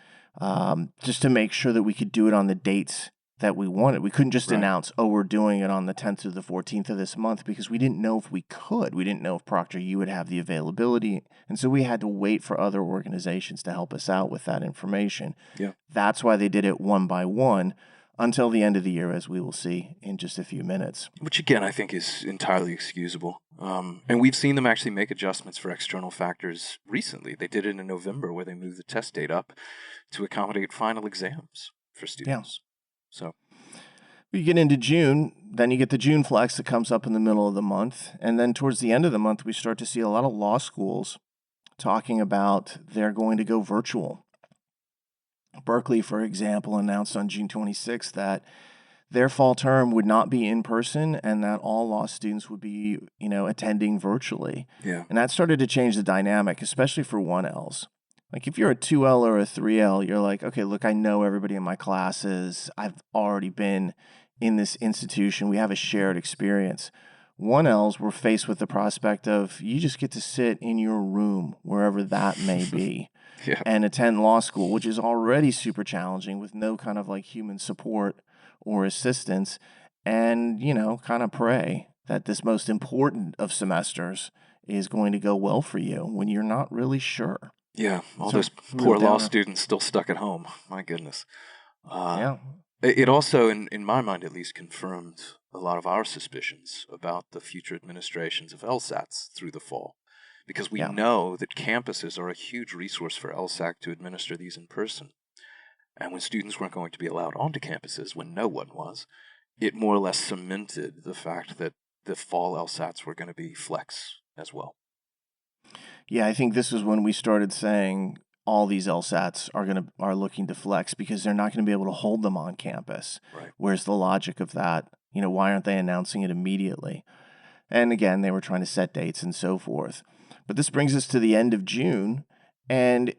just to make sure that we could do it on the dates that we wanted. We couldn't just Right. announce, oh, we're doing it on the 10th through the 14th of this month, because we didn't know if we could. We didn't know if Proctor, you would have the availability. And so we had to wait for other organizations to help us out with that information. Yeah. That's why they did it one by one until the end of the year, as we will see in just a few minutes. Which, again, I think is entirely excusable. And we've seen them actually make adjustments for external factors recently. They did it in November, where they moved the test date up to accommodate final exams for students. So you get into June, then you get the June Flex that comes up in the middle of the month. And then towards the end of the month, we start to see a lot of law schools talking about they're going to go virtual. Berkeley, for example, announced on June 26th that their fall term would not be in person and that all law students would be, attending virtually. yeah, And that started to change the dynamic, especially for 1Ls. Like if you're a 2L or a 3L, you're like, okay, look, I know everybody in my classes. I've already been in this institution. We have a shared experience. 1Ls were faced with the prospect of you just get to sit in your room, wherever that may be, yeah, and attend law school, which is already super challenging with no kind of like human support or assistance, and, kind of pray that this most important of semesters is going to go well for you when you're not really sure. yeah. All It's a those real poor law downer. students still stuck at home. My goodness. Yeah. It also, in my mind at least, confirmed a lot of our suspicions about the future administrations of LSATs through the fall. Because we Yeah. know that campuses are a huge resource for LSAC to administer these in person. And when students weren't going to be allowed onto campuses, when no one was, it more or less cemented the fact that the fall LSATs were going to be flex as well. Yeah, I think this was when we started saying all these LSATs are looking to flex because they're not going to be able to hold them on campus. Right. Where's the logic of that? Why aren't they announcing it immediately? And again, they were trying to set dates and so forth. But this brings us to the end of June, and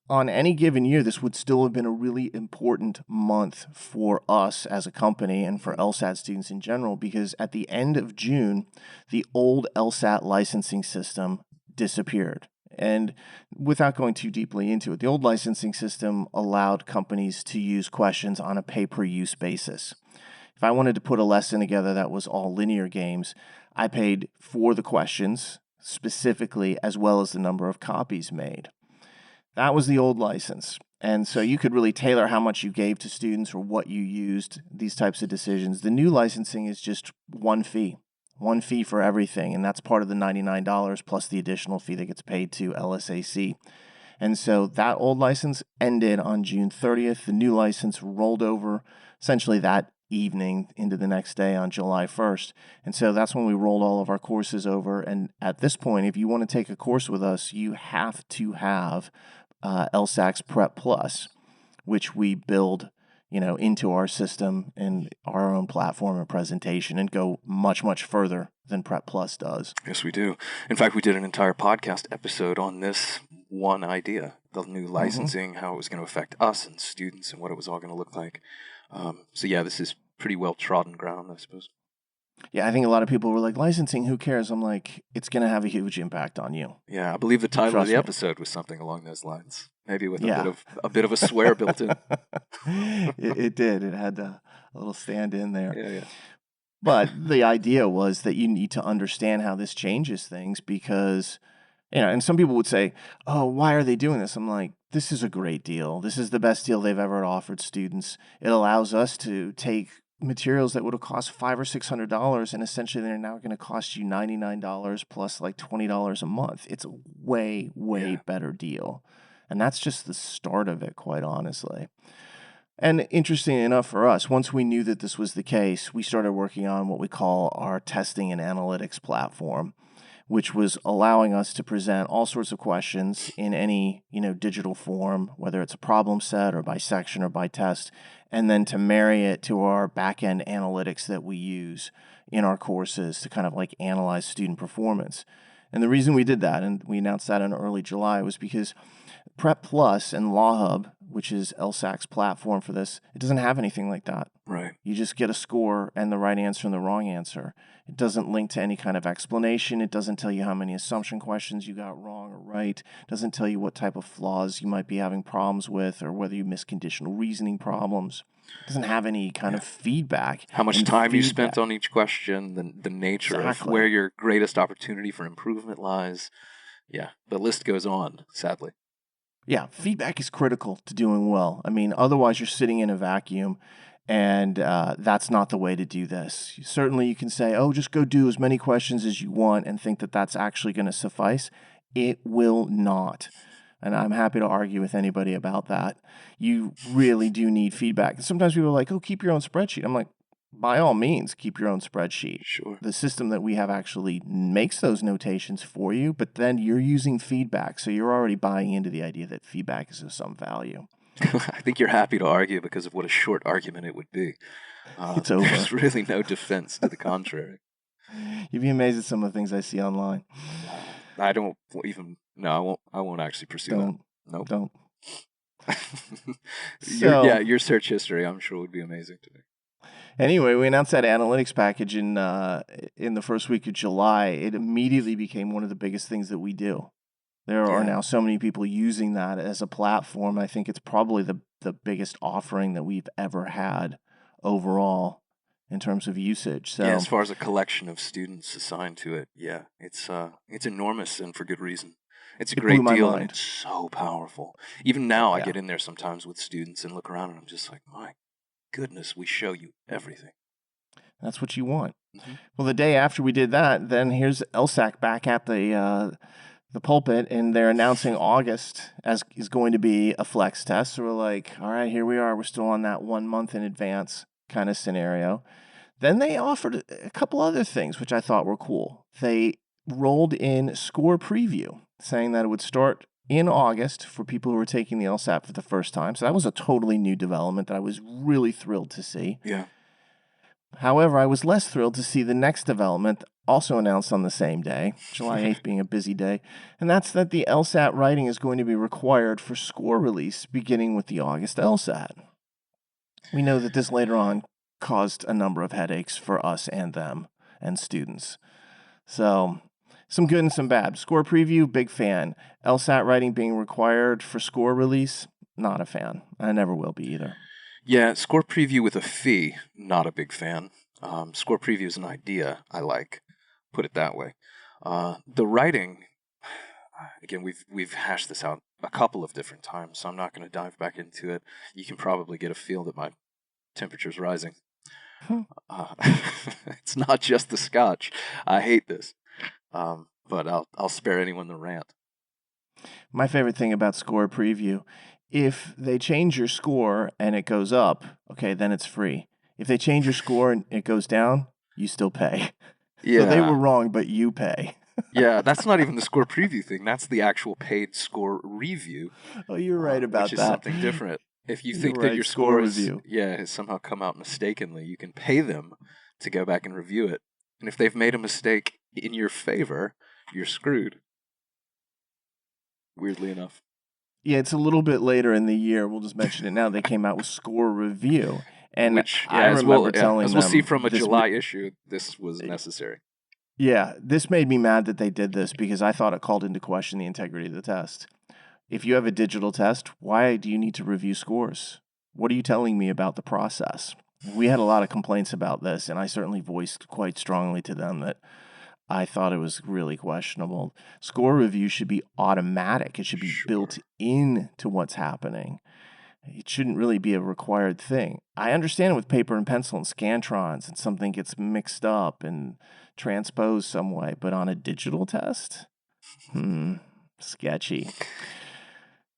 on any given year, this would still have been a really important month for us as a company and for LSAT students in general, because at the end of June, the old LSAT licensing system disappeared. And without going too deeply into it, the old licensing system allowed companies to use questions on a pay-per-use basis. If I wanted to put a lesson together that was all linear games, I paid for the questions specifically as well as the number of copies made. That was the old license. And so you could really tailor how much you gave to students or what you used, these types of decisions. The new licensing is just one fee for everything. And that's part of the $99 plus the additional fee that gets paid to LSAC. And so that old license ended on June 30th. The new license rolled over essentially that evening into the next day on July 1st. And so that's when we rolled all of our courses over. And at this point, if you want to take a course with us, you have to have LSAC's Prep Plus, which we build, into our system and our own platform and presentation and go much, much further than Prep Plus does. Yes, we do. In fact, we did an entire podcast episode on this one idea, the new licensing, how it was going to affect us and students and what it was all going to look like. So yeah, this is pretty well trodden ground, I suppose. Yeah, I think a lot of people were like, licensing, who cares? I'm like, it's going to have a huge impact on you. Yeah, I believe the title Trust of the me. episode was something along those lines, maybe with Yeah. a bit of a swear built in. It did. It had a little stand in there. Yeah. But the idea was that you need to understand how this changes things because, and some people would say, oh, why are they doing this? I'm like, this is a great deal. This is the best deal they've ever offered students. It allows us to take materials that would have cost $500 or $600 and essentially they're now going to cost you $99 plus like $20 a month. It's a way better deal. And that's just the start of it, quite honestly. And interesting enough for us, once we knew that this was the case, we started working on what we call our testing and analytics platform, which was allowing us to present all sorts of questions in any, digital form, whether it's a problem set or by section or by test, and then to marry it to our back-end analytics that we use in our courses to kind of like analyze student performance. And the reason we did that, and we announced that in early July, was because Prep Plus and Law Hub, which is LSAC's platform for this, it doesn't have anything like that. Right. You just get a score and the right answer and the wrong answer. It doesn't link to any kind of explanation. It doesn't tell you how many assumption questions you got wrong or right. It doesn't tell you what type of flaws you might be having problems with or whether you miss conditional reasoning problems. It doesn't have any kind of feedback. How much And time you spent on each question, the nature of where your greatest opportunity for improvement lies. Yeah, the list goes on, sadly. Yeah, feedback is critical to doing well. I mean, otherwise you're sitting in a vacuum, and that's not the way to do this. Certainly you can say, oh, just go do as many questions as you want and think that that's actually going to suffice. It will not. And I'm happy to argue with anybody about that. You really do need feedback. And sometimes people are like, oh, keep your own spreadsheet. I'm like, by all means, keep your own spreadsheet. Sure. The system that we have actually makes those notations for you, but then you're using feedback. So you're already buying into the idea that feedback is of some value. I think you're happy to argue because of what a short argument it would be. It's over. There's really no defense to the contrary. You'd be amazed at some of the things I see online. I don't even. No, I won't actually pursue that. Nope. Don't. Your search history, I'm sure, would be amazing to me. Anyway, we announced that analytics package in the first week of July. It immediately became one of the biggest things that we do. There are now so many people using that as a platform. I think it's probably the biggest offering that we've ever had overall in terms of usage. So, yeah, as far as a collection of students assigned to it, it's enormous and for good reason. It's a great deal and it's so powerful. Even now, I get in there sometimes with students and look around and I'm just like, my goodness, we show you everything. That's what you want. Mm-hmm. Well, the day after we did that, then here's LSAC back at the pulpit, and they're announcing August as is going to be a flex test. So we're like, all right, here we are. We're still on that 1 month in advance kind of scenario. Then they offered a couple other things, which I thought were cool. They rolled in score preview, saying that it would start in August for people who were taking the LSAT for the first time. So that was a totally new development that I was really thrilled to see. Yeah. However, I was less thrilled to see the next development also announced on the same day, July 8th being a busy day, and that's that the LSAT writing is going to be required for score release beginning with the August LSAT. We know that this later on caused a number of headaches for us and them and students. So, some good and some bad. Score preview, big fan. LSAT writing being required for score release, not a fan. I never will be either. Yeah, score preview with a fee, not a big fan. Score preview is an idea I like, put it that way. The writing, again, we've hashed this out a couple of different times, so I'm not going to dive back into it. You can probably get a feel that my temperature's rising. It's not just the scotch. I hate this, but I'll spare anyone the rant. My favorite thing about score preview, if they change your score and it goes up, okay, then it's free. If they change your score and it goes down, you still pay. Yeah. So they were wrong, but you pay. Yeah, that's not even the score preview thing. That's the actual paid score review. Oh, you're right about which is that. Something different. If you think that your score has somehow come out mistakenly, you can pay them to go back and review it. And if they've made a mistake in your favor, you're screwed. Weirdly enough. Yeah, it's a little bit later in the year. We'll just mention it now. They came out with score review. And I remember telling them... As we'll see from a July issue, this was necessary. Yeah, this made me mad that they did this because I thought it called into question the integrity of the test. If you have a digital test, why do you need to review scores? What are you telling me about the process? We had a lot of complaints about this, and I certainly voiced quite strongly to them that I thought it was really questionable. Score review should be automatic. It should be built into what's happening. It shouldn't really be a required thing. I understand it with paper and pencil and Scantrons and something gets mixed up and transposed some way, but on a digital test? Sketchy.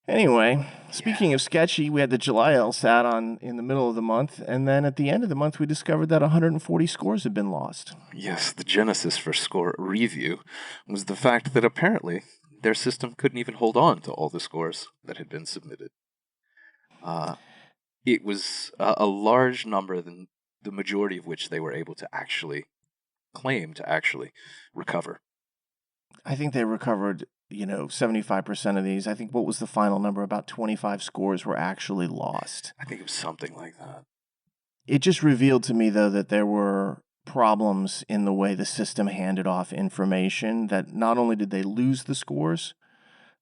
Anyway, speaking of sketchy, we had the July LSAT in the middle of the month, and then at the end of the month, we discovered that 140 scores had been lost. Yes, the genesis for score review was the fact that apparently their system couldn't even hold on to all the scores that had been submitted. It was a large number, than the majority of which they were able to actually claim to actually recover. I think they recovered, 75% of these. I think what was the final number? About 25 scores were actually lost. I think it was something like that. It just revealed to me, though, that there were problems in the way the system handed off information, that not only did they lose the scores,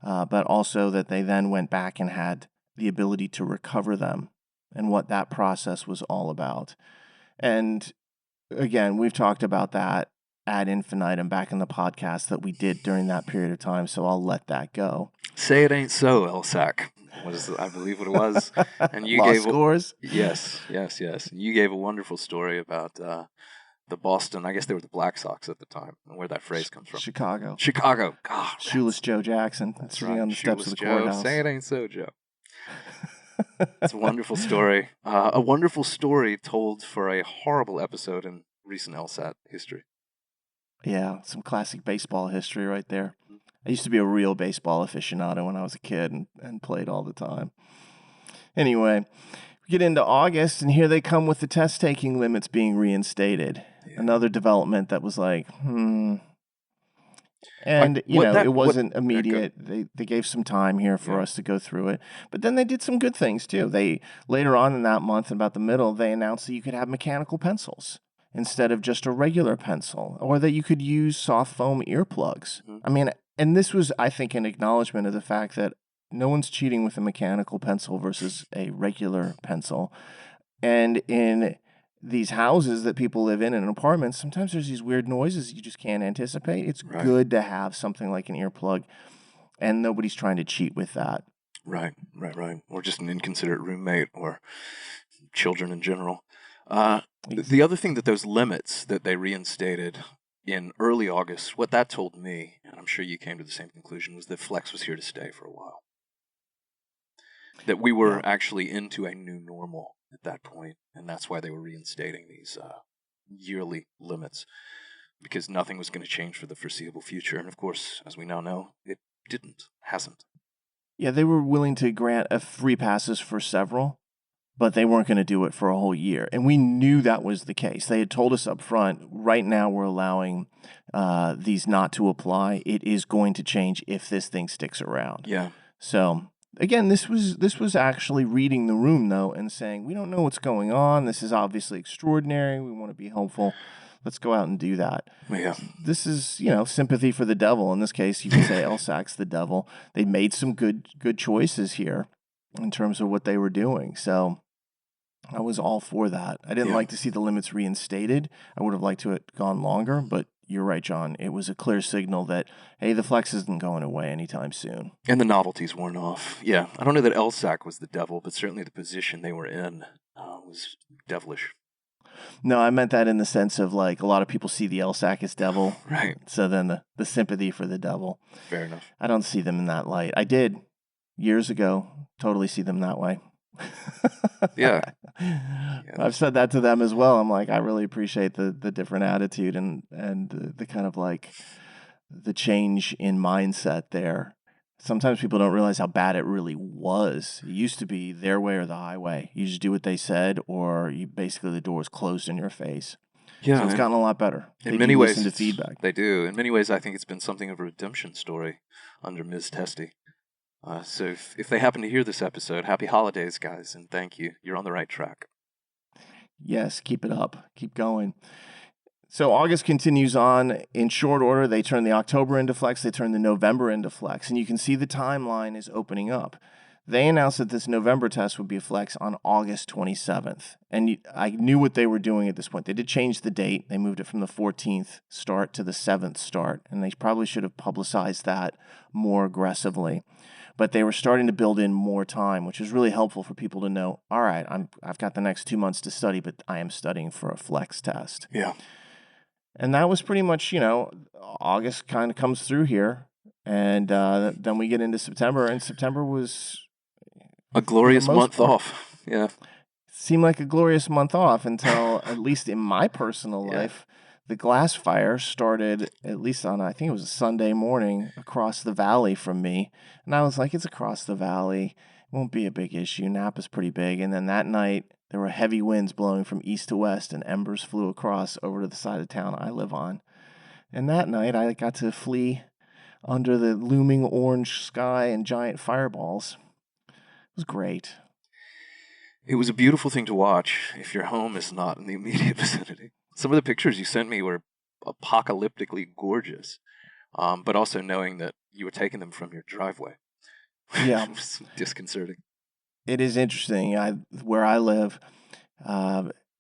but also that they then went back and had the ability to recover them, and what that process was all about. And again, we've talked about that ad infinitum back in the podcast that we did during that period of time, so I'll let that go. Say it ain't so, LSAC. I believe what it was. And you Lost gave scores? Yes. You gave a wonderful story about the Boston. I guess they were the Black Sox at the time, and where that phrase comes from. Chicago. God, Shoeless Joe Jackson sitting on the steps of the courthouse. Say it ain't so, Joe. It's a wonderful story. A wonderful story told for a horrible episode in recent LSAT history. Yeah, some classic baseball history right there. I used to be a real baseball aficionado when I was a kid and played all the time. Anyway, we get into August, and here they come with the test-taking limits being reinstated. Yeah. Another development that was like, And, it wasn't immediate. They gave some time here for us to go through it. But then they did some good things, too. They, later on in that month, about the middle, they announced that you could have mechanical pencils instead of just a regular pencil, or that you could use soft foam earplugs. Mm-hmm. I mean, and this was, I think, an acknowledgement of the fact that no one's cheating with a mechanical pencil versus a regular pencil. And in these houses that people live in apartments, sometimes there's these weird noises you just can't anticipate. It's good to have something like an earplug, and nobody's trying to cheat with that. Right. Or just an inconsiderate roommate or children in general. The other thing that those limits that they reinstated in early August, what that told me, and I'm sure you came to the same conclusion, was that Flex was here to stay for a while. That we were actually into a new normal at that point, and that's why they were reinstating these yearly limits, because nothing was going to change for the foreseeable future. And of course, as we now know, it hasn't. Yeah, they were willing to grant free passes for several, but they weren't going to do it for a whole year. And we knew that was the case. They had told us up front, right now we're allowing these not to apply. It is going to change if this thing sticks around. Yeah. So, again, this was actually reading the room, though, and saying, we don't know what's going on. This is obviously extraordinary. We want to be hopeful. Let's go out and do that. Yeah. This is, sympathy for the devil. In this case, you could say LSAC's the devil. They made some good choices here in terms of what they were doing. So I was all for that. I didn't like to see the limits reinstated. I would have liked to have gone longer, but you're right, John. It was a clear signal that, hey, the Flex isn't going away anytime soon. And the novelty's worn off. Yeah, I don't know that LSAC was the devil, but certainly the position they were in was devilish. No, I meant that in the sense of, like, a lot of people see the LSAC as devil. Right. So then the sympathy for the devil. Fair enough. I don't see them in that light. I did years ago totally see them that way. Yeah. I've said that to them as well. I'm like, I really appreciate the different attitude and the kind of like the change in mindset there. Sometimes people don't realize how bad it really was. It used to be their way or the highway. You just do what they said, or basically the door was closed in your face. Yeah, so it's gotten a lot better. In many ways, listen to feedback. They do. In many ways, I think it's been something of a redemption story under Ms. Testy. So if they happen to hear this episode, happy holidays, guys, and thank you. You're on the right track. Yes, keep it up. Keep going. So August continues on. In short order, they turn the October into Flex, they turn the November into Flex, and you can see the timeline is opening up. They announced that this November test would be a Flex on August 27th, and I knew what they were doing at this point. They did change the date. They moved it from the 14th start to the 7th start, and they probably should have publicized that more aggressively. But they were starting to build in more time, which is really helpful for people to know, all right, I've got the next 2 months to study, but I am studying for a Flex test. Yeah. And that was pretty much, August kind of comes through here. And then we get into September, and September was a glorious month off. Yeah. Seemed like a glorious month off until, at least in my personal life, the glass fire started, at least on, I think it was a Sunday morning, across the valley from me. And I was like, it's across the valley. It won't be a big issue. Napa's pretty big. And then that night, there were heavy winds blowing from east to west, and embers flew across over to the side of town I live on. And that night, I got to flee under the looming orange sky and giant fireballs. It was great. It was a beautiful thing to watch if your home is not in the immediate vicinity. Some of the pictures you sent me were apocalyptically gorgeous, but also knowing that you were taking them from your driveway. Yeah. It was disconcerting. It is interesting. Where I live,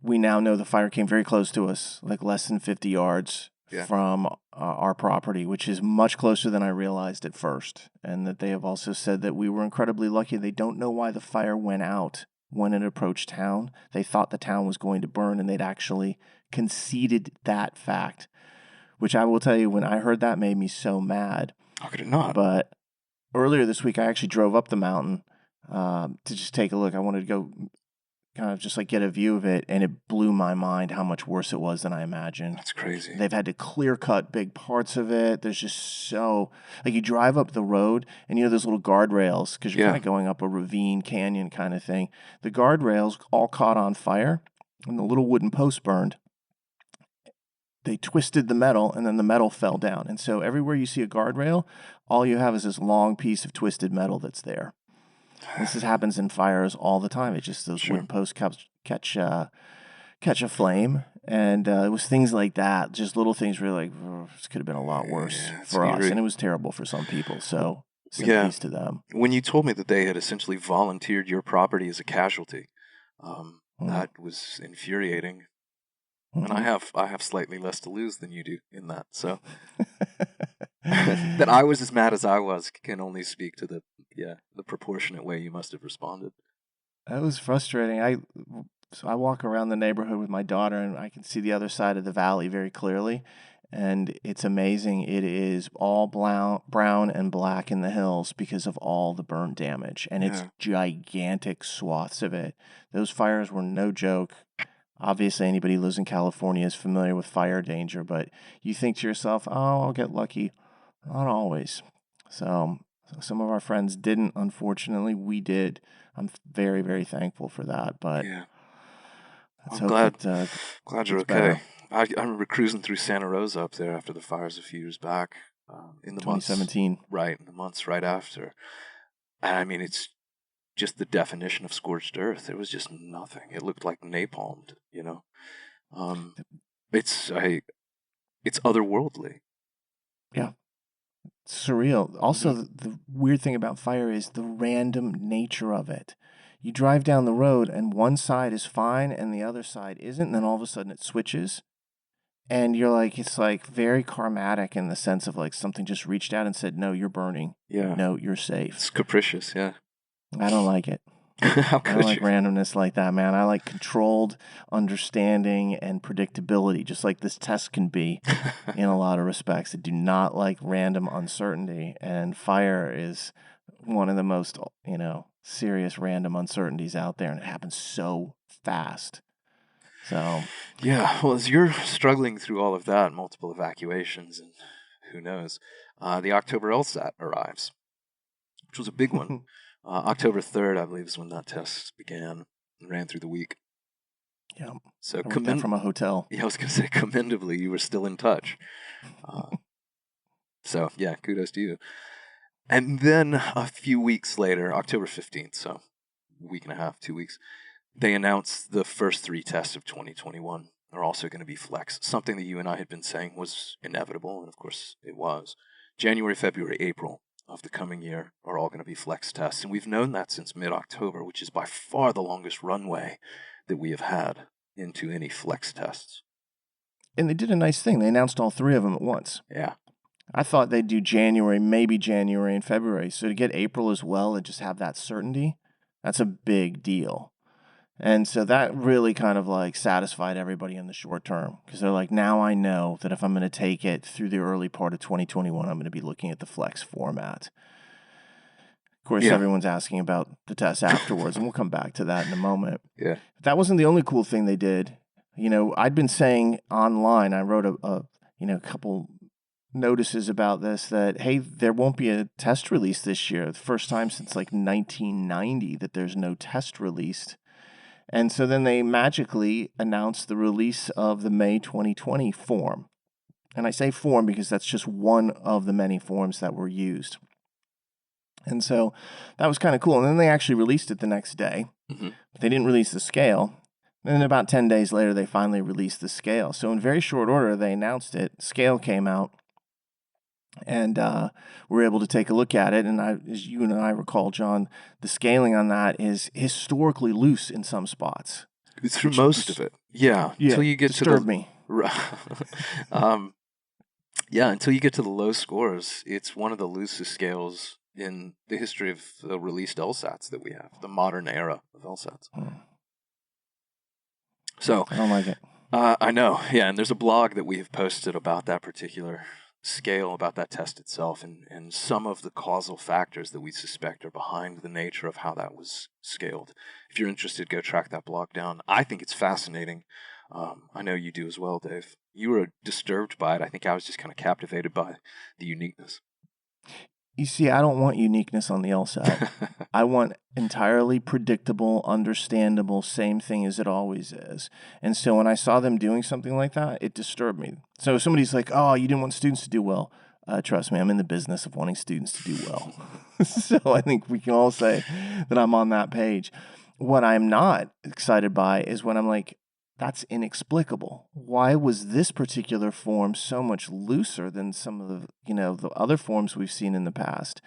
we now know the fire came very close to us, like less than 50 yards from our property, which is much closer than I realized at first. And that they have also said that we were incredibly lucky. They don't know why the fire went out when it approached town. They thought the town was going to burn, and they'd actually conceded that fact, which I will tell you, when I heard that, made me so mad. How could it not? But earlier this week, I actually drove up the mountain to just take a look. I wanted to go kind of just like get a view of it, and it blew my mind how much worse it was than I imagined. That's crazy. They've had to clear cut big parts of it. There's just so, like, you drive up the road and you know those little guardrails, because you're kind of going up a ravine canyon kind of thing. The guardrails all caught on fire and the little wooden post burned. They twisted the metal, and then the metal fell down. And so everywhere you see a guardrail, all you have is this long piece of twisted metal that's there. This happens in fires all the time. It's just those wooden posts catch a flame, and it was things like that, just little things where you're like, this could have been a lot worse for us, and it was terrible for some people. So sympathies to them. When you told me that they had essentially volunteered your property as a casualty, that was infuriating. And I have slightly less to lose than you do in that. So that I was as mad as I was can only speak to the proportionate way you must have responded. That was frustrating. So I walk around the neighborhood with my daughter, and I can see the other side of the valley very clearly. And it's amazing. It is all brown and black in the hills because of all the burnt damage. And it's gigantic swaths of it. Those fires were no joke. Obviously, anybody who lives in California is familiar with fire danger, but you think to yourself, oh, I'll get lucky. Not always. So some of our friends didn't, unfortunately. We did. I'm very, very thankful for that. But I'm glad you're okay. I remember cruising through Santa Rosa up there after the fires a few years back. In the 2017. In the months right after. And I mean, it's just the definition of scorched earth. There was just nothing. It looked like napalmed, you know. It's otherworldly. Yeah. It's surreal. Also, the weird thing about fire is the random nature of it. You drive down the road and one side is fine and the other side isn't, and then all of a sudden it switches. And you're like, it's like very karmatic in the sense of like something just reached out and said, no, you're burning. Yeah. No, you're safe. It's capricious, yeah. I don't like it. How could I don't like randomness like that, man. I like controlled understanding and predictability, just like this test can be in a lot of respects. I do not like random uncertainty, and fire is one of the most, serious random uncertainties out there, and it happens so fast. So yeah, well, as you're struggling through all of that, multiple evacuations, and who knows, the October LSAT arrives, which was a big one. October 3rd, I believe, is when that test began and ran through the week. Yeah. So from a hotel. Yeah, I was going to say, commendably, you were still in touch. So, yeah, kudos to you. And then a few weeks later, October 15th, so a week and a half, 2 weeks, they announced the first 3 tests of 2021 are also going to be flex, something that you and I had been saying was inevitable, and of course it was. January, February, April of the coming year are all going to be flex tests, and we've known that since mid-October, which is by far the longest runway that we have had into any flex tests. And they did a nice thing. They announced all 3 of them at once. Yeah. I thought they'd do January, maybe January and February. So to get April as well and just have that certainty, that's a big deal. And so that really kind of like satisfied everybody in the short term, because they're like, now I know that if I'm going to take it through the early part of 2021, I'm going to be looking at the flex format. Of course, everyone's asking about the tests afterwards, and we'll come back to that in a moment. Yeah. That wasn't the only cool thing they did. I'd been saying online, I wrote a couple notices about this, that, hey, there won't be a test release this year. The first time since like 1990 that there's no test released. And so then they magically announced the release of the May 2020 form. And I say form because that's just one of the many forms that were used. And so that was kind of cool. And then they actually released it the next day. Mm-hmm. But they didn't release the scale. And then about 10 days later, they finally released the scale. So in very short order, they announced it. Scale came out. And we were able to take a look at it. And as you and I recall, John, the scaling on that is historically loose in some spots. Through most of it. Yeah. Until you get disturbed me. Until you get to the low scores, it's one of the loosest scales in the history of the released LSATs that we have, the modern era of LSATs. So I don't like it. I know, yeah, and there's a blog that we have posted about that particular scale, about that test itself, and some of the causal factors that we suspect are behind the nature of how that was scaled. If you're interested, go track that blog down. I think it's fascinating. I know you do as well, Dave. You were disturbed by it. I think I was just kind of captivated by the uniqueness. You see, I don't want uniqueness on the LSAT. I want entirely predictable, understandable, same thing as it always is. And so when I saw them doing something like that, it disturbed me. So if somebody's like, oh, you didn't want students to do well. Trust me, I'm in the business of wanting students to do well. So I think we can all say that I'm on that page. What I'm not excited by is when I'm like, that's inexplicable. Why was this particular form so much looser than some of the other forms we've seen in the past?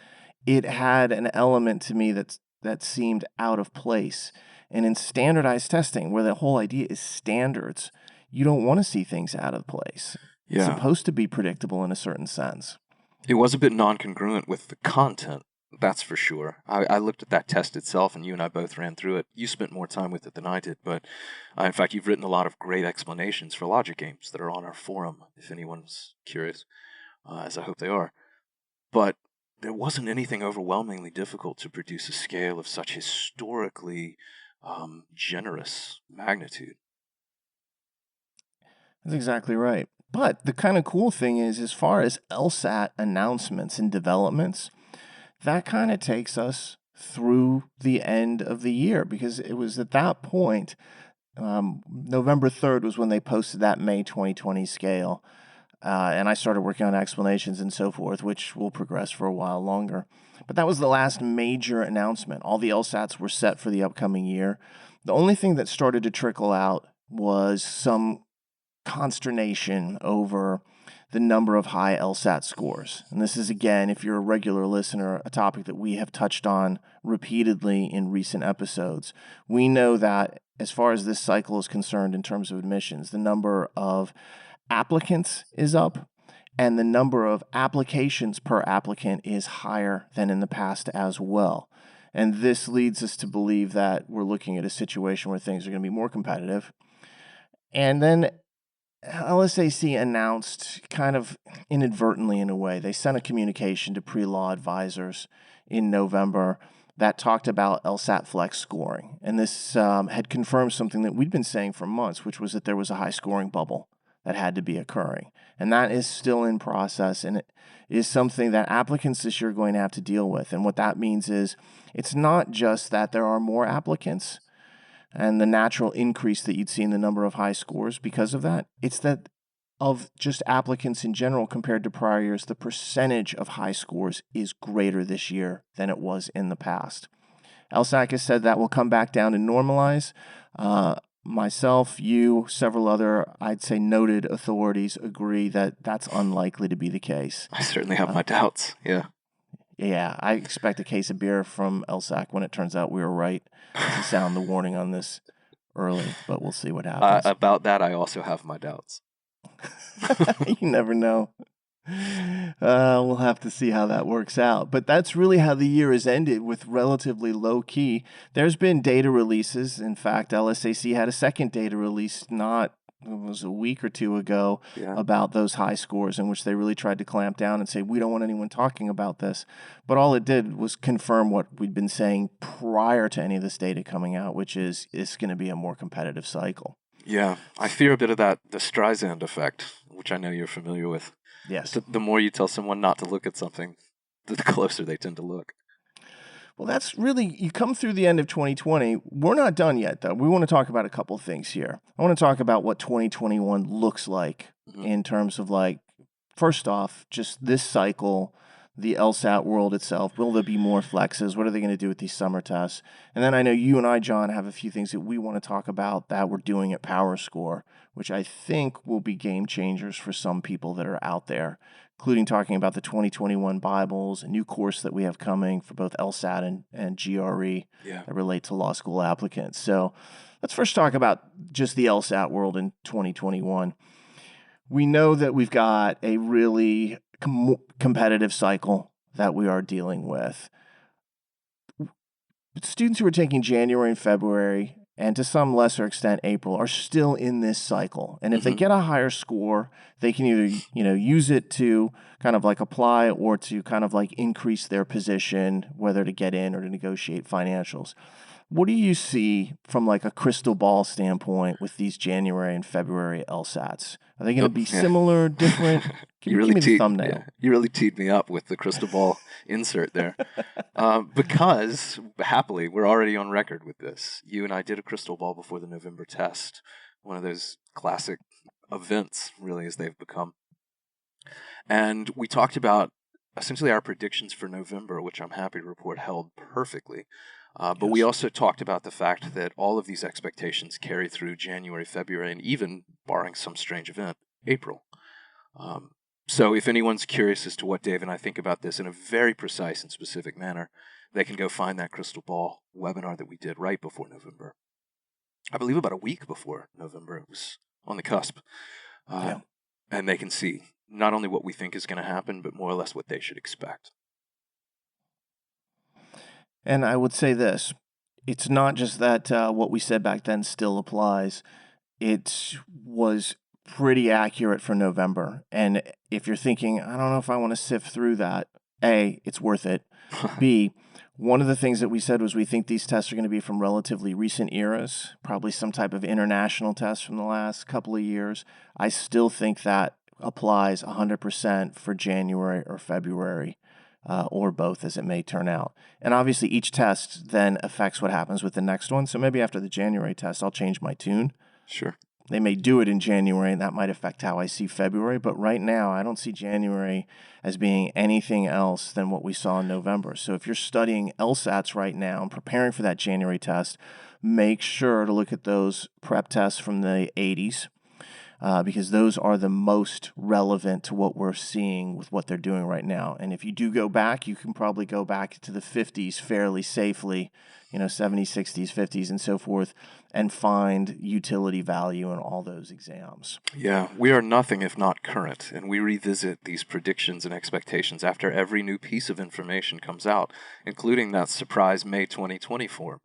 It had an element to me that seemed out of place. And in standardized testing, where the whole idea is standards, you don't want to see things out of place. Yeah. It's supposed to be predictable in a certain sense. It was a bit non-congruent with the content. That's for sure. I looked at that test itself, and you and I both ran through it. You spent more time with it than I did, but in fact, you've written a lot of great explanations for logic games that are on our forum, if anyone's curious, as I hope they are. But there wasn't anything overwhelmingly difficult to produce a scale of such historically generous magnitude. That's exactly right. But the kind of cool thing is, as far as LSAT announcements and developments, that kind of takes us through the end of the year, because it was at that point, November 3rd was when they posted that May 2020 scale. And I started working on explanations and so forth, which will progress for a while longer. But that was the last major announcement. All the LSATs were set for the upcoming year. The only thing that started to trickle out was some consternation over the number of high LSAT scores. And this is, again, if you're a regular listener, a topic that we have touched on repeatedly in recent episodes. We know that as far as this cycle is concerned in terms of admissions, the number of applicants is up, and the number of applications per applicant is higher than in the past as well. And this leads us to believe that we're looking at a situation where things are going to be more competitive. And then LSAC announced, kind of inadvertently in a way, they sent a communication to pre-law advisors in November that talked about LSAT Flex scoring. And this had confirmed something that we'd been saying for months, which was that there was a high scoring bubble that had to be occurring. And that is still in process, and it is something that applicants this year are going to have to deal with. And what that means is it's not just that there are more applicants and the natural increase that you'd see in the number of high scores because of that. It's that of just applicants in general compared to prior years, the percentage of high scores is greater this year than it was in the past. LSAC has said that will come back down and normalize. Myself, you, several other, I'd say, noted authorities agree that that's unlikely to be the case. I certainly have my doubts, yeah. Yeah, I expect a case of beer from LSAC when it turns out we were right to sound the warning on this early, but we'll see what happens. About that, I also have my doubts. You never know. We'll have to see how that works out. But that's really how the year has ended, with relatively low key. There's been data releases. In fact, LSAC had a second data release it was a week or two ago about those high scores, in which they really tried to clamp down and say, we don't want anyone talking about this. But all it did was confirm what we'd been saying prior to any of this data coming out, which is it's going to be a more competitive cycle. Yeah, I fear a bit of the Streisand effect, which I know you're familiar with. Yes. The more you tell someone not to look at something, the closer they tend to look. Well, that's really, you come through the end of 2020. We're not done yet, though. We want to talk about a couple things here. I want to talk about what 2021 looks like in terms of, like, first off, just this cycle, the LSAT world itself, will there be more flexes? What are they going to do with these summer tests? And then I know you and I, John, have a few things that we want to talk about that we're doing at PowerScore, which I think will be game changers for some people that are out there, including talking about the 2021 Bibles, a new course that we have coming for both LSAT and GRE that relate to law school applicants. So let's first talk about just the LSAT world in 2021. We know that we've got a really competitive cycle that we are dealing with. Students who are taking January and February, and to some lesser extent April, are still in this cycle. And if they get a higher score, they can either use it to kind of like apply or to kind of like increase their position, whether to get in or to negotiate financials. What do you see from like a crystal ball standpoint with these January and February LSATs? Are they going to be similar, different? Give me the thumbnail. Yeah, you really teed me up with the crystal ball insert there. Because, happily, we're already on record with this. You and I did a crystal ball before the November test, one of those classic events, really, as they've become. And we talked about essentially our predictions for November, which I'm happy to report held perfectly. But we also talked about the fact that all of these expectations carry through January, February, and even, barring some strange event, April. So if anyone's curious as to what Dave and I think about this in a very precise and specific manner, they can go find that crystal ball webinar that we did right before November. I believe about a week before November. It was on the cusp. And they can see not only what we think is going to happen, but more or less what they should expect. And I would say this, it's not just that what we said back then still applies. It was pretty accurate for November. And if you're thinking, I don't know if I want to sift through that, A, it's worth it. B, one of the things that we said was we think these tests are going to be from relatively recent eras, probably some type of international test from the last couple of years. I still think that applies 100% for January or February. Or both, as it may turn out. And obviously, each test then affects what happens with the next one. So maybe after the January test, I'll change my tune. Sure. They may do it in January, and that might affect how I see February. But right now, I don't see January as being anything else than what we saw in November. So if you're studying LSATs right now and preparing for that January test, make sure to look at those prep tests from the 80s. Because those are the most relevant to what we're seeing with what they're doing right now. And if you do go back, you can probably go back to the 50s fairly safely, 70s, 60s, 50s, and so forth, and find utility value in all those exams. Yeah, we are nothing if not current, and we revisit these predictions and expectations after every new piece of information comes out, including that surprise May 2020 form.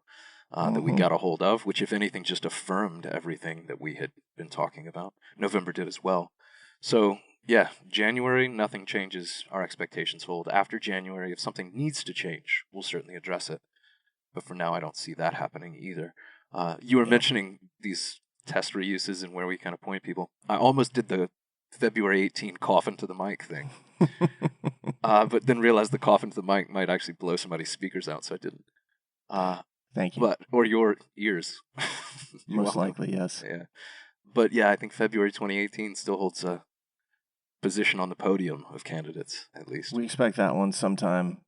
That we got a hold of, which, if anything, just affirmed everything that we had been talking about. November did as well. So, yeah, January, nothing changes. Our expectations hold. After January, if something needs to change, we'll certainly address it. But for now, I don't see that happening either. You were mentioning these test reuses and where we kind of point people. I almost did the February 18 cough into the mic thing. But then realized the cough into the mic might actually blow somebody's speakers out, so I didn't. Thank you. Or your ears. Most likely, yes. Yeah. But yeah, I think February 2018 still holds a position on the podium of candidates, at least. We expect that one sometime